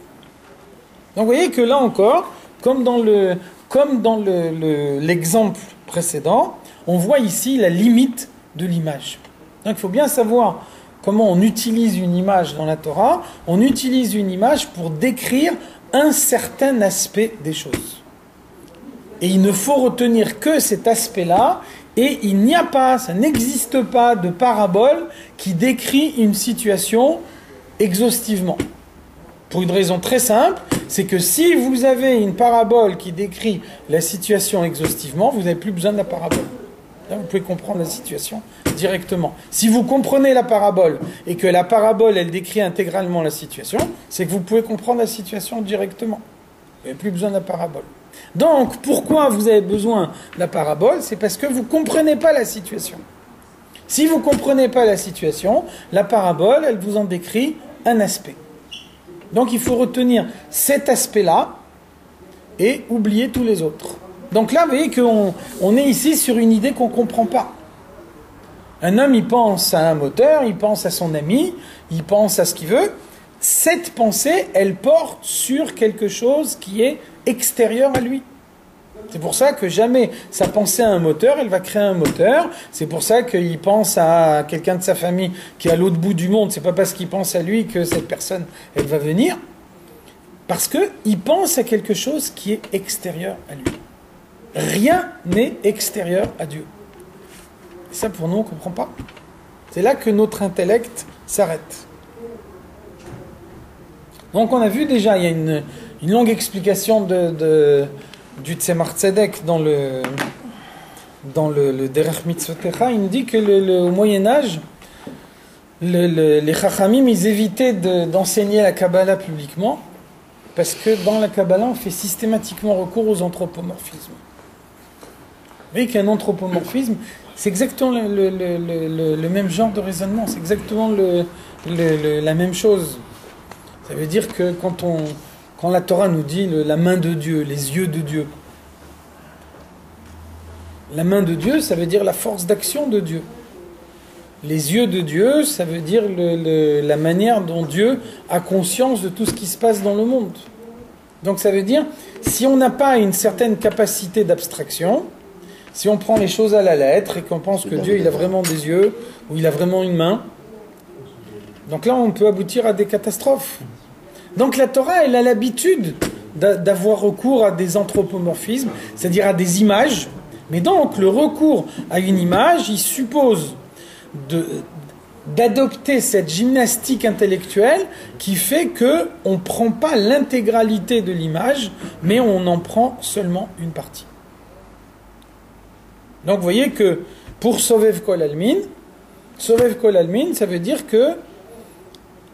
Donc vous voyez que là encore, comme dans l'exemple précédent, on voit ici la limite de l'image. Donc il faut bien savoir comment on utilise une image dans la Torah. On utilise une image pour décrire un certain aspect des choses. Et il ne faut retenir que cet aspect-là, et il n'y a pas, ça n'existe pas de parabole qui décrit une situation exhaustivement. Pour une raison très simple, c'est que si vous avez une parabole qui décrit la situation exhaustivement, vous n'avez plus besoin de la parabole. Là, vous pouvez comprendre la situation directement. Si vous comprenez la parabole et que la parabole, elle décrit intégralement la situation, c'est que vous pouvez comprendre la situation directement. Vous n'avez plus besoin de la parabole. Donc, pourquoi vous avez besoin de la parabole? C'est parce que vous ne comprenez pas la situation. Si vous ne comprenez pas la situation, la parabole, elle vous en décrit un aspect. Donc il faut retenir cet aspect-là et oublier tous les autres. Donc là, vous voyez qu'on est ici sur une idée qu'on ne comprend pas. Un homme, il pense à un moteur, il pense à son ami, il pense à ce qu'il veut. Cette pensée, elle porte sur quelque chose qui est extérieur à lui. C'est pour ça que jamais sa pensée à un moteur, elle va créer un moteur. C'est pour ça qu'il pense à quelqu'un de sa famille qui est à l'autre bout du monde. C'est pas parce qu'il pense à lui que cette personne, elle va venir. Parce qu'il pense à quelque chose qui est extérieur à lui. Rien n'est extérieur à Dieu. Et ça, pour nous, on ne comprend pas. C'est là que notre intellect s'arrête. Donc, on a vu déjà, il y a une longue explication du Tzemar Tzedek dans le Derech Mitzvotecha. Il nous dit que au Moyen-Âge, les Chachamim, ils évitaient d'enseigner la Kabbalah publiquement parce que dans la Kabbalah, on fait systématiquement recours aux anthropomorphismes. Vous voyez qu'un anthropomorphisme, c'est exactement le même genre de raisonnement, c'est exactement la même chose. Ça veut dire que quand la Torah nous dit la main de Dieu, les yeux de Dieu, la main de Dieu, ça veut dire la force d'action de Dieu. Les yeux de Dieu, ça veut dire la manière dont Dieu a conscience de tout ce qui se passe dans le monde. Donc ça veut dire, si on n'a pas une certaine capacité d'abstraction, si on prend les choses à la lettre et qu'on pense que Dieu il a vraiment des yeux ou il a vraiment une main, donc là on peut aboutir à des catastrophes. Donc la Torah elle a l'habitude d'avoir recours à des anthropomorphismes, c'est-à-dire à des images, mais donc le recours à une image il suppose d'adopter cette gymnastique intellectuelle qui fait qu'on ne prend pas l'intégralité de l'image, mais on en prend seulement une partie. Donc vous voyez que pour Sovev Kol Almin, ça veut dire que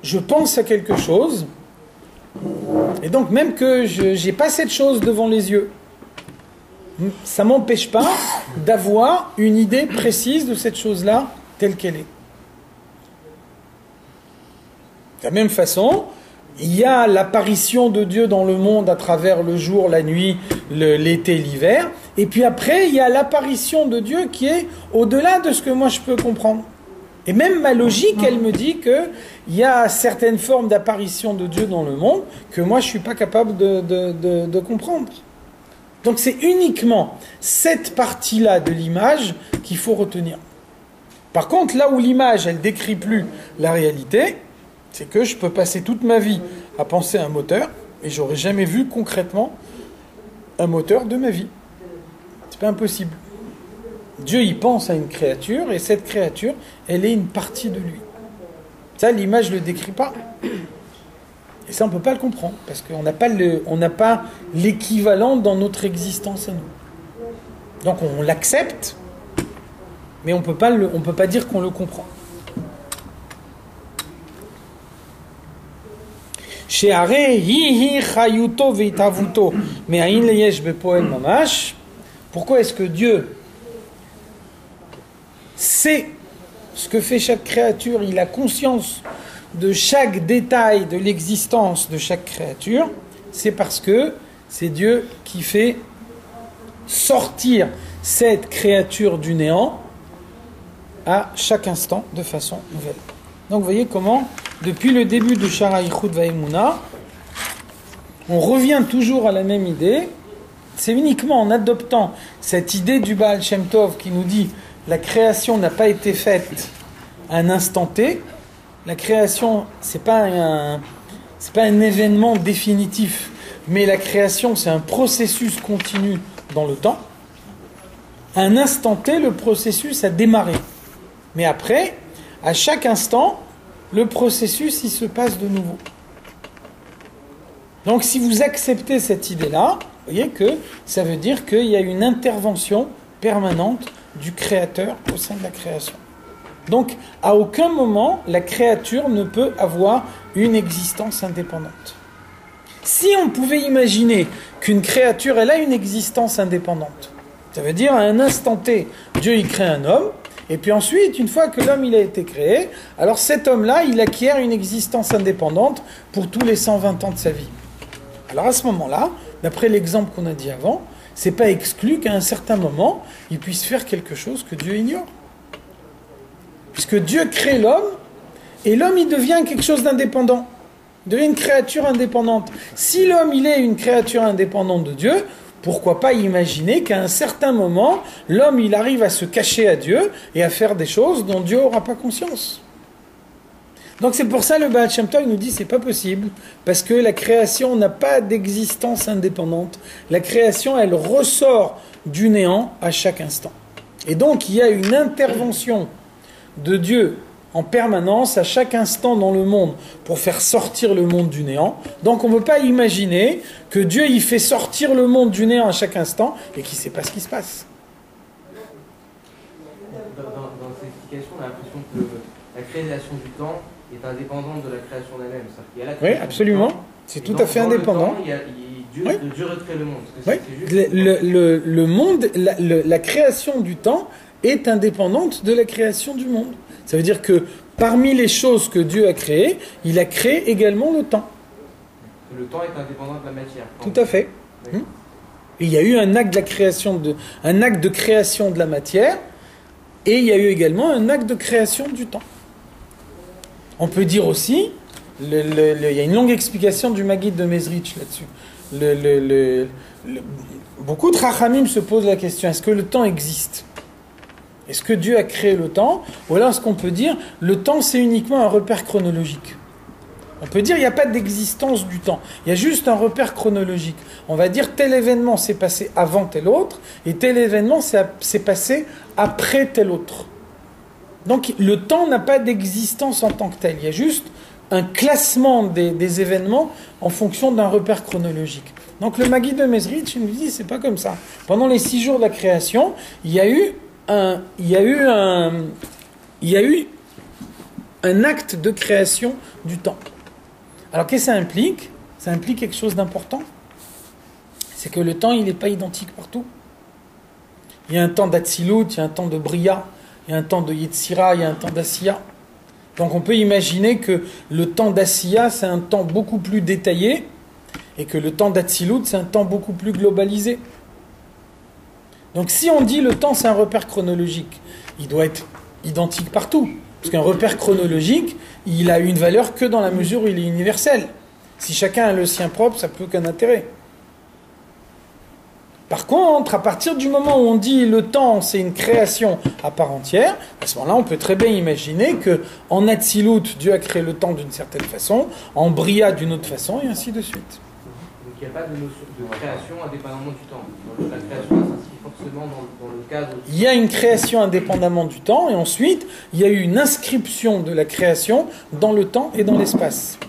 je pense à quelque chose, et donc même que je n'ai pas cette chose devant les yeux, ça ne m'empêche pas d'avoir une idée précise de cette chose-là telle qu'elle est. De la même façon, il y a l'apparition de Dieu dans le monde à travers le jour, la nuit, l'été, l'hiver. Et puis après, il y a l'apparition de Dieu qui est au-delà de ce que moi je peux comprendre. Et même ma logique, elle me dit qu'il y a certaines formes d'apparition de Dieu dans le monde que moi je ne suis pas capable de comprendre. Donc c'est uniquement cette partie-là de l'image qu'il faut retenir. Par contre, là où l'image, elle ne décrit plus la réalité, c'est que je peux passer toute ma vie à penser à un moteur et j'aurais jamais vu concrètement un moteur de ma vie. C'est pas impossible. Dieu y pense à une créature et cette créature, elle est une partie de lui. Ça, l'image ne le décrit pas. Et ça, on ne peut pas le comprendre parce qu'on n'a pas l'équivalent dans notre existence à nous. Donc on l'accepte, mais on peut pas dire qu'on le comprend. Pourquoi est-ce que Dieu sait ce que fait chaque créature, il a conscience de chaque détail de l'existence de chaque créature? C'est parce que c'est Dieu qui fait sortir cette créature du néant à chaque instant de façon nouvelle. Donc vous voyez comment, depuis le début de Shara Yichud Va'emuna, on revient toujours à la même idée. C'est uniquement en adoptant cette idée du Baal Shem Tov qui nous dit la création n'a pas été faite à un instant T. La création, c'est pas un événement définitif, mais la création, c'est un processus continu dans le temps. À un instant T, le processus a démarré. Mais après, à chaque instant, le processus, il se passe de nouveau. Donc si vous acceptez cette idée-là, vous voyez que ça veut dire qu'il y a une intervention permanente du créateur au sein de la création. Donc à aucun moment, la créature ne peut avoir une existence indépendante. Si on pouvait imaginer qu'une créature, elle a une existence indépendante, ça veut dire à un instant T, Dieu il crée un homme, Et puis ensuite, une fois que l'homme il a été créé, alors cet homme-là, il acquiert une existence indépendante pour tous les 120 ans de sa vie. Alors à ce moment-là, d'après l'exemple qu'on a dit avant, c'est pas exclu qu'à un certain moment, il puisse faire quelque chose que Dieu ignore. Puisque Dieu crée l'homme, et l'homme il devient quelque chose d'indépendant. Il devient une créature indépendante. Si l'homme il est une créature indépendante de Dieu, pourquoi pas imaginer qu'à un certain moment, l'homme il arrive à se cacher à Dieu et à faire des choses dont Dieu n'aura pas conscience. Donc c'est pour ça le Baal Shem Tov nous dit c'est pas possible, parce que la création n'a pas d'existence indépendante. La création elle ressort du néant à chaque instant. Et donc il y a une intervention de Dieu en permanence, à chaque instant dans le monde, pour faire sortir le monde du néant. Donc on ne peut pas imaginer que Dieu il fait sortir le monde du néant à chaque instant et qu'il ne sait pas ce qui se passe.
Dans cette explication, on a l'impression que la création du temps est indépendante de la création d'elle-même. Il y a la création
absolument. C'est tout à fait indépendant.
Dieu recrée le monde.
Le monde, la création du temps est indépendante de la création du monde. Ça veut dire que parmi les choses que Dieu a créées, il a créé également le temps.
Le temps est indépendant de la matière.
Tout à fait. Et il y a eu un acte de création de la matière, et il y a eu également un acte de création du temps. On peut dire aussi, il y a une longue explication du Maggid de Mezrich là-dessus. Beaucoup de Chachamim se posent la question, est-ce que le temps existe ? Est-ce que Dieu a créé le temps ? Ou alors est-ce qu'on peut dire le temps c'est uniquement un repère chronologique ? On peut dire il n'y a pas d'existence du temps. Il y a juste un repère chronologique. On va dire tel événement s'est passé avant tel autre et tel événement s'est passé après tel autre. Donc le temps n'a pas d'existence en tant que tel. Il y a juste un classement des événements en fonction d'un repère chronologique. Donc le Maggid de Mezrich nous dit c'est pas comme ça. Pendant les 6 jours de la création, il y a eu un acte de création du temps. Alors qu'est-ce que ça implique ? Ça implique quelque chose d'important. C'est que le temps, il n'est pas identique partout. Il y a un temps d'Atsilut, il y a un temps de Bria, il y a un temps de Yetzira, il y a un temps d'Asiya. Donc on peut imaginer que le temps d'Asiya, c'est un temps beaucoup plus détaillé, et que le temps d'Atsilut, c'est un temps beaucoup plus globalisé. Donc si on dit le temps c'est un repère chronologique, il doit être identique partout. Parce qu'un repère chronologique, il a une valeur que dans la mesure où il est universel. Si chacun a le sien propre, ça n'a plus aucun intérêt. Par contre, à partir du moment où on dit le temps c'est une création à part entière, à ce moment-là on peut très bien imaginer qu'en Atsilut, Dieu a créé le temps d'une certaine façon, en Bria d'une autre façon, et ainsi de suite.
Donc il n'y a pas de notion de création indépendamment du temps. La création s'inscrit forcément dans le cadre...
Il y a une création indépendamment du temps, et ensuite, il y a eu une inscription de la création dans le temps et dans l'espace.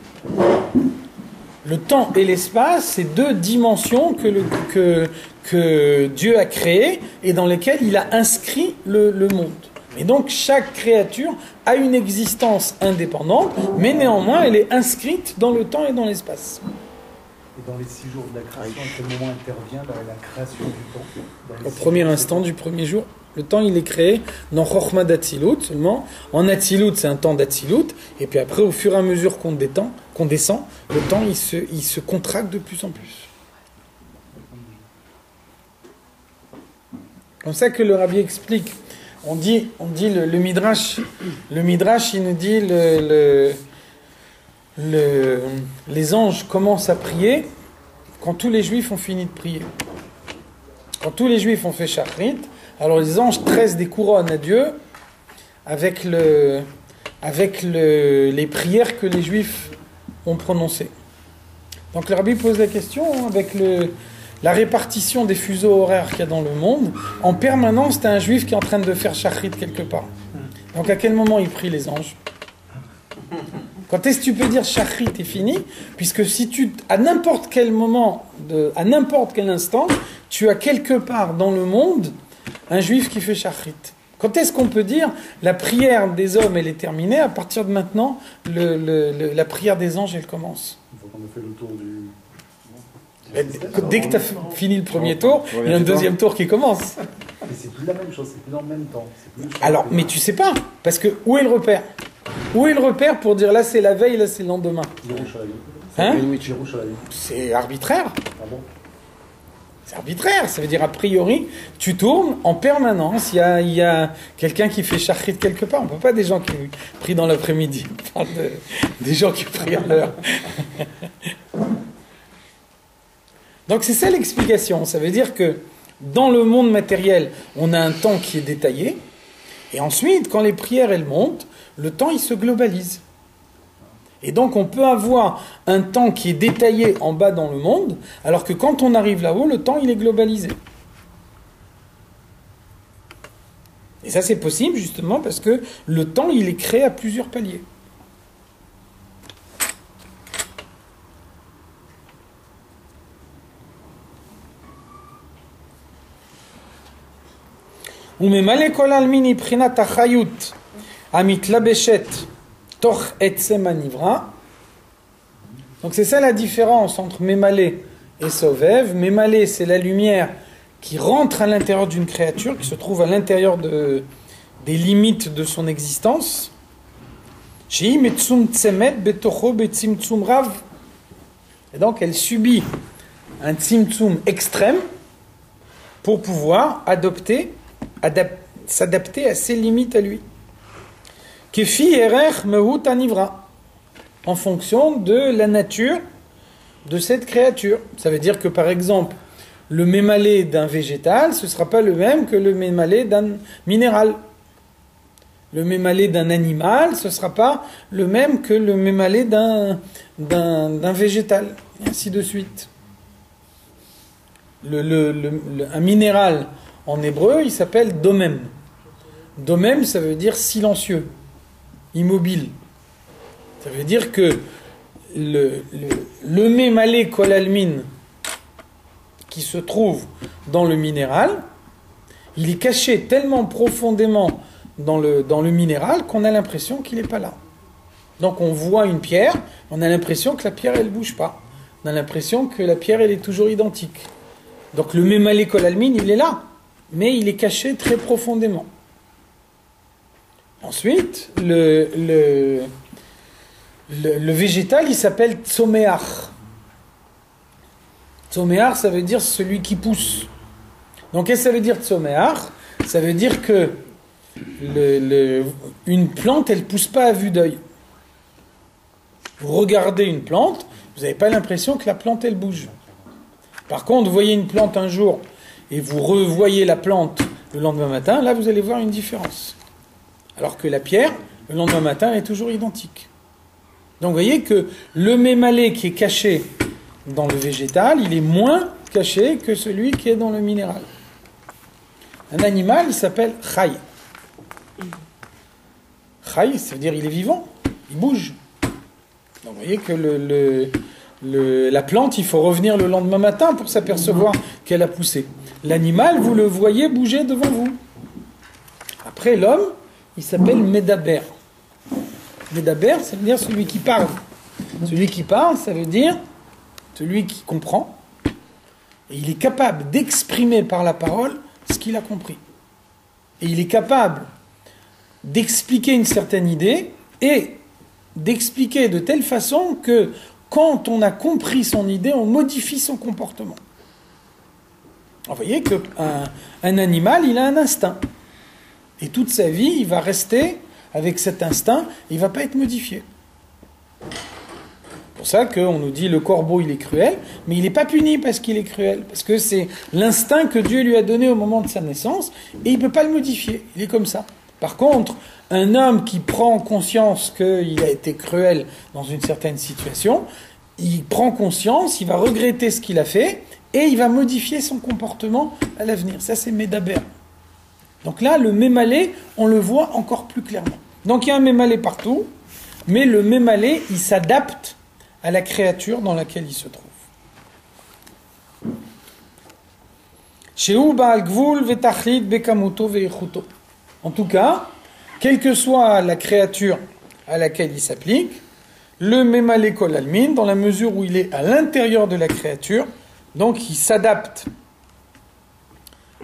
Le temps et l'espace, c'est 2 dimensions que Dieu a créées et dans lesquelles il a inscrit le monde. Et donc, chaque créature a une existence indépendante, mais néanmoins, elle est inscrite dans le temps et dans l'espace.
Et dans les 6 jours de la création, à quel moment intervient la création du temps ?
Au premier instant du premier jour. Le temps, il est créé dans Chokhmah d'Atsilut seulement. En Atsilut, c'est un temps d'Atsilut. Et puis après, au fur et à mesure qu'on descend, le temps, il se contracte de plus en plus. Comme ça que le Rabbi explique. On dit le Midrash, il nous dit les anges commencent à prier quand tous les Juifs ont fini de prier. Quand tous les Juifs ont fait Shachrit, alors les anges tressent des couronnes à Dieu avec les prières que les Juifs ont prononcées. Donc le Rabbi pose la question avec la répartition des fuseaux horaires qu'il y a dans le monde. En permanence, tu as un Juif qui est en train de faire Shachrit quelque part. Donc à quel moment ils prient les anges ? Quand est-ce que tu peux dire Shachrit est fini ? Puisque si à n'importe quel moment, à n'importe quel instant, tu as quelque part dans le monde un Juif qui fait Shachrit. Quand est-ce qu'on peut dire la prière des hommes elle est terminée ? À partir de maintenant, la prière des anges elle commence.
Il faut qu'on ait fait le tour du...
Dès que tu as fini le premier tour, il y a un deuxième tour qui commence.
Et c'est plus la même chose, c'est plus dans le même temps.
Alors, mais tu sais pas, parce que où est le repère? Où est le repère pour dire là c'est la veille, là c'est le lendemain? Hein? C'est arbitraire.
Ah bon?
C'est arbitraire, ça veut dire a priori, tu tournes en permanence, il y a quelqu'un qui fait shachrit quelque part, on ne peut pas des gens qui prient dans l'après-midi, on parle des gens qui prient à l'heure. Donc c'est ça l'explication, ça veut dire que dans le monde matériel, on a un temps qui est détaillé, et ensuite, quand les prières elles montent, le temps il se globalise. Et donc on peut avoir un temps qui est détaillé en bas dans le monde, alors que quand on arrive là-haut, le temps il est globalisé. Et ça c'est possible justement parce que le temps il est créé à plusieurs paliers. וממלא כל העלמין מבחינת החיות המתלבשת תוך עצם הנברא. Donc c'est ça la différence entre Mémalé et Sovev. Mémalé c'est la lumière qui rentre à l'intérieur d'une créature, qui se trouve à l'intérieur des limites de son existence. Et donc elle subit un tzimtzum extrême pour pouvoir s'adapter à ses limites à lui. Kefi erech mehut anivra, en fonction de la nature de cette créature. Ça veut dire que par exemple, le mémalé d'un végétal, ce ne sera pas le même que le mémalé d'un minéral. Le mémalé d'un animal, ce ne sera pas le même que le mémalé d'un végétal, et ainsi de suite. Un minéral en hébreu, il s'appelle domem. Domem, ça veut dire silencieux, immobile. Ça veut dire que le mémalé kolalmin qui se trouve dans le minéral, il est caché tellement profondément dans le minéral qu'on a l'impression qu'il n'est pas là. Donc on voit une pierre, on a l'impression que la pierre elle ne bouge pas. On a l'impression que la pierre elle est toujours identique. Donc le mémalé kolalmin il est là, mais il est caché très profondément. Ensuite, le végétal, il s'appelle tsomeach. Tsomeach, ça veut dire celui qui pousse. Donc, qu'est-ce que ça veut dire tsomeach? Ça veut dire que une plante, elle ne pousse pas à vue d'œil. Vous regardez une plante, vous n'avez pas l'impression que la plante, elle bouge. Par contre, vous voyez une plante un jour et vous revoyez la plante le lendemain matin, là, vous allez voir une différence. Alors que la pierre, le lendemain matin, est toujours identique. Donc vous voyez que le mémalé qui est caché dans le végétal, il est moins caché que celui qui est dans le minéral. Un animal, il s'appelle chay. Chay, ça veut dire il est vivant, il bouge. Donc vous voyez que la plante, il faut revenir le lendemain matin pour s'apercevoir qu'elle a poussé. L'animal, vous le voyez bouger devant vous. Après, l'homme, il s'appelle Médaber. Médaber, ça veut dire celui qui parle. Celui qui parle, ça veut dire celui qui comprend. Et il est capable d'exprimer par la parole ce qu'il a compris. Et il est capable d'expliquer une certaine idée et d'expliquer de telle façon que quand on a compris son idée, on modifie son comportement. Vous voyez qu'un animal, il a un instinct. Et toute sa vie, il va rester avec cet instinct, il ne va pas être modifié. C'est pour ça qu'on nous dit le corbeau, il est cruel, mais il n'est pas puni parce qu'il est cruel, parce que c'est l'instinct que Dieu lui a donné au moment de sa naissance, et il ne peut pas le modifier, il est comme ça. Par contre, un homme qui prend conscience qu'il a été cruel dans une certaine situation, il prend conscience, il va regretter ce qu'il a fait, et il va modifier son comportement à l'avenir. Ça, c'est Médaber. Donc là, le mémalé, on le voit encore plus clairement. Donc il y a un mémalé partout, mais le mémalé, il s'adapte à la créature dans laquelle il se trouve. En tout cas, quelle que soit la créature à laquelle il s'applique, le mémalé kolalmin, dans la mesure où il est à l'intérieur de la créature, donc il s'adapte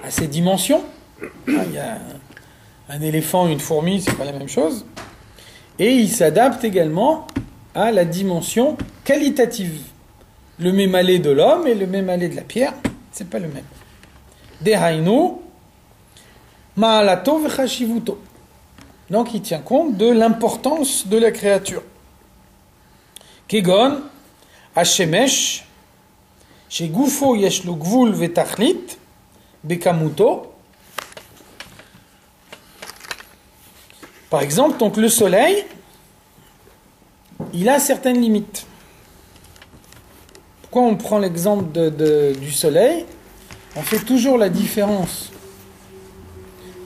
à ses dimensions, Il y a un éléphant, une fourmi, c'est pas la même chose. Et il s'adapte également à la dimension qualitative. Le mémalé de l'homme et le mémalé de la pierre, c'est pas le même. Dehainu, ma'alato v'chashivuto. Donc il tient compte de l'importance de la créature. Kegon, Hashemesh, Shegufo yesh lo gvul vetachlit, bekamuto. Par exemple, donc le soleil, il a certaines limites. Pourquoi on prend l'exemple du soleil? On fait toujours la différence,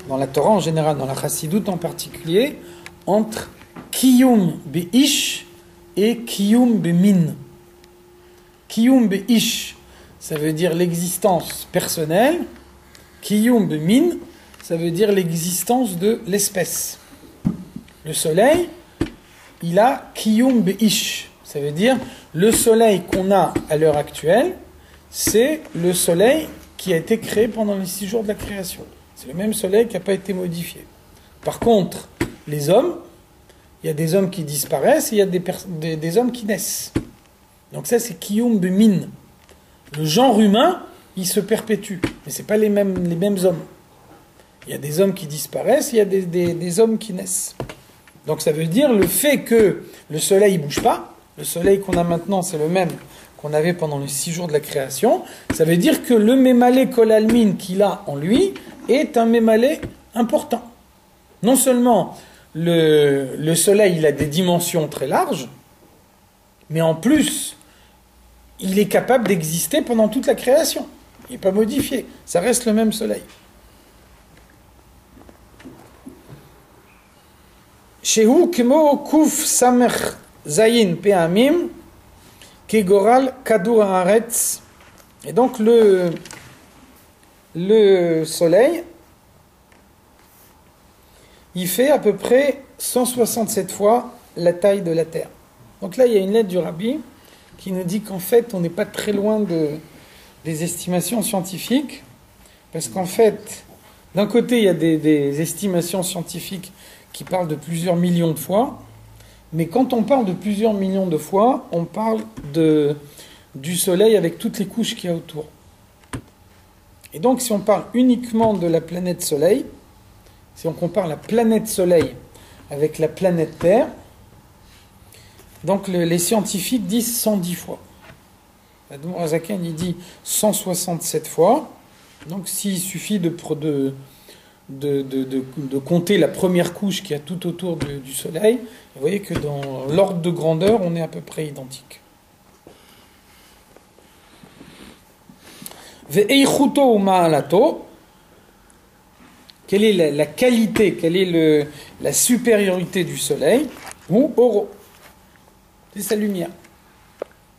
dans la Torah en général, dans la Chassidoute en particulier, entre Kiyum Be'ish et Kiyum Be'min. Kiyum Be'ish, ça veut dire l'existence personnelle. Kiyum Be'min, ça veut dire l'existence de l'espèce. Le soleil, il a Kiyum Be'ish, ça veut dire le soleil qu'on a à l'heure actuelle, c'est le soleil qui a été créé pendant les 6 jours de la création. C'est le même soleil qui n'a pas été modifié. Par contre, les hommes, il y a des hommes qui disparaissent et il y a des hommes qui naissent. Donc ça, c'est Kiyum Be'min. Le genre humain, il se perpétue, mais ce n'est pas les mêmes hommes. Il y a des hommes qui disparaissent, il y a des hommes qui naissent. Donc ça veut dire le fait que le soleil ne bouge pas, le soleil qu'on a maintenant, c'est le même qu'on avait pendant les 6 jours de la création, ça veut dire que le mémalé kolalmin qu'il a en lui est un mémalé important. Non seulement le soleil il a des dimensions très larges, mais en plus, il est capable d'exister pendant toute la création. Il n'est pas modifié, ça reste le même soleil. Shehu kemo kuf samech zayin pe'amim kegoral kadur haaretz. Et donc le soleil, il fait à peu près 167 fois la taille de la Terre. Donc là, il y a une lettre du Rabbi qui nous dit qu'en fait, on n'est pas très loin des estimations scientifiques, parce qu'en fait, d'un côté, il y a des estimations scientifiques qui parle de plusieurs millions de fois, mais quand on parle de plusieurs millions de fois, on parle du Soleil avec toutes les couches qu'il y a autour. Et donc, si on parle uniquement de la planète Soleil, si on compare la planète Soleil avec la planète Terre, donc les scientifiques disent 110 fois. Admor Azaken, il dit 167 fois. Donc, s'il suffit de compter la première couche qu'il y a tout autour du Soleil, vous voyez que dans l'ordre de grandeur, on est à peu près identique. Ve'eichuto ou ma'alato, quelle est la qualité, quelle est la supériorité du Soleil? Ou oro, c'est sa lumière.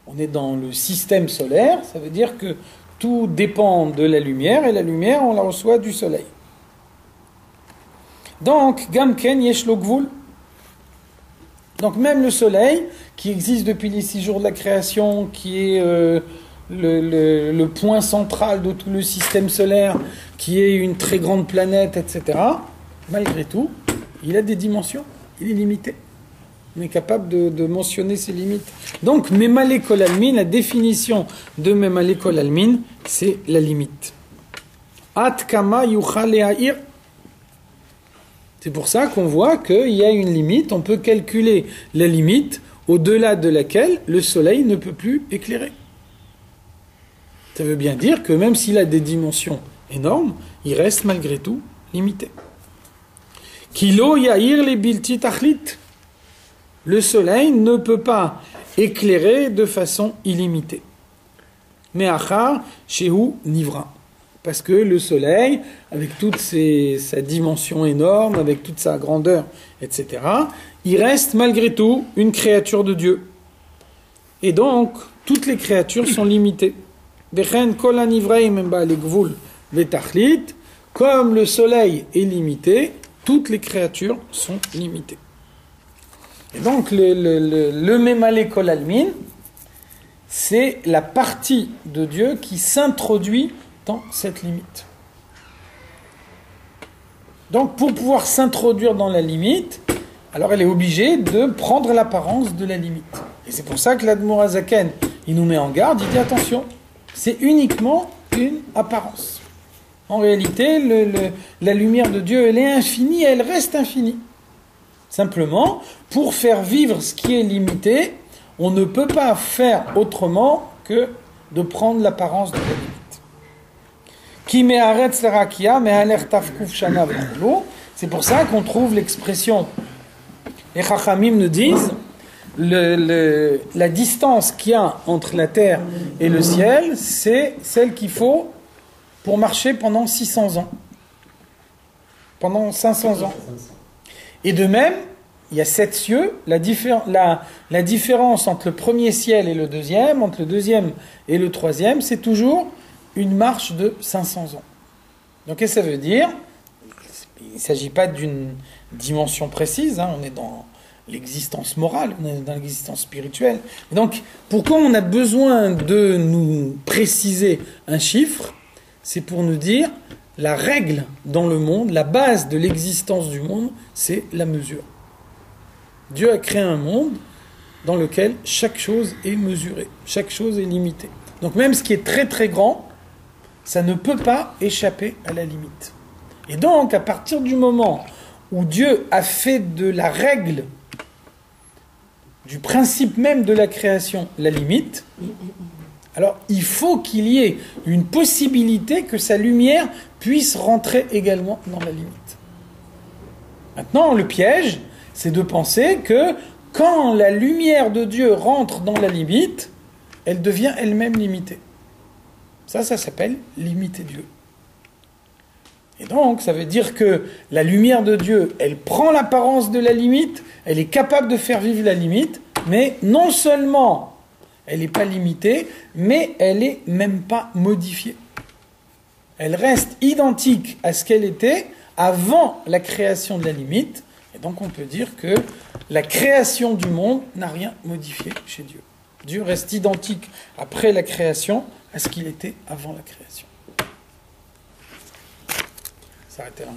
On est dans le système solaire, ça veut dire que tout dépend de la lumière, et la lumière, on la reçoit du Soleil. Donc, Gamken yesh lo gvul. Donc, même le Soleil, qui existe depuis les 6 jours de la création, qui est le point central de tout le système solaire, qui est une très grande planète, etc., malgré tout, il a des dimensions, il est limité. On est capable de mentionner ses limites. Donc, Memale Kol Almin, la définition de Memale Kol Almin, c'est la limite. At kama yuchal le'a'ir. C'est pour ça qu'on voit qu'il y a une limite, on peut calculer la limite au-delà de laquelle le soleil ne peut plus éclairer. Ça veut bien dire que même s'il a des dimensions énormes, il reste malgré tout limité. Kilo ya'ir le bilti tachlit. Le soleil ne peut pas éclairer de façon illimitée. Mais achar shehu nivra. Parce que le soleil, avec toute sa dimension énorme, avec toute sa grandeur, etc., il reste malgré tout une créature de Dieu. Et donc, toutes les créatures sont limitées. Comme le soleil est limité, toutes les créatures sont limitées. Et donc, le Memale Kol Almin, c'est la partie de Dieu qui s'introduit dans cette limite. Donc pour pouvoir s'introduire dans la limite, alors elle est obligée de prendre l'apparence de la limite. Et c'est pour ça que l'Admour HaZaken, il nous met en garde, il dit attention, c'est uniquement une apparence. En réalité, la lumière de Dieu, elle est infinie, elle reste infinie. Simplement, pour faire vivre ce qui est limité, on ne peut pas faire autrement que de prendre l'apparence de la limite. Ki me'aretz l'rakia, me'aler tafkuf shana v'chulu. C'est pour ça qu'on trouve l'expression, les Chachamim nous disent, la distance qu'il y a entre la terre et le ciel, c'est celle qu'il faut pour marcher pendant 600 ans. Pendant 500 ans. Et de même, il y a 7 cieux, la différence entre le premier ciel et le deuxième, entre le deuxième et le troisième, c'est toujours une marche de 500 ans. Donc qu'est-ce que ça veut dire ? Il ne s'agit pas d'une dimension précise, on est dans l'existence morale, on est dans l'existence spirituelle. Donc pourquoi on a besoin de nous préciser un chiffre ? C'est pour nous dire la règle dans le monde, la base de l'existence du monde, c'est la mesure. Dieu a créé un monde dans lequel chaque chose est mesurée, chaque chose est limitée. Donc même ce qui est très très grand, ça ne peut pas échapper à la limite. Et donc à partir du moment où Dieu a fait de la règle, du principe même de la création, la limite, alors il faut qu'il y ait une possibilité que sa lumière puisse rentrer également dans la limite. Maintenant, le piège, c'est de penser que quand la lumière de Dieu rentre dans la limite, elle devient elle-même limitée. Ça s'appelle limiter Dieu. Et donc, ça veut dire que la lumière de Dieu, elle prend l'apparence de la limite, elle est capable de faire vivre la limite, mais non seulement elle n'est pas limitée, mais elle n'est même pas modifiée. Elle reste identique à ce qu'elle était avant la création de la limite, et donc on peut dire que la création du monde n'a rien modifié chez Dieu. Dieu reste identique après la création à ce qu'il était avant la création. S'arrêter là.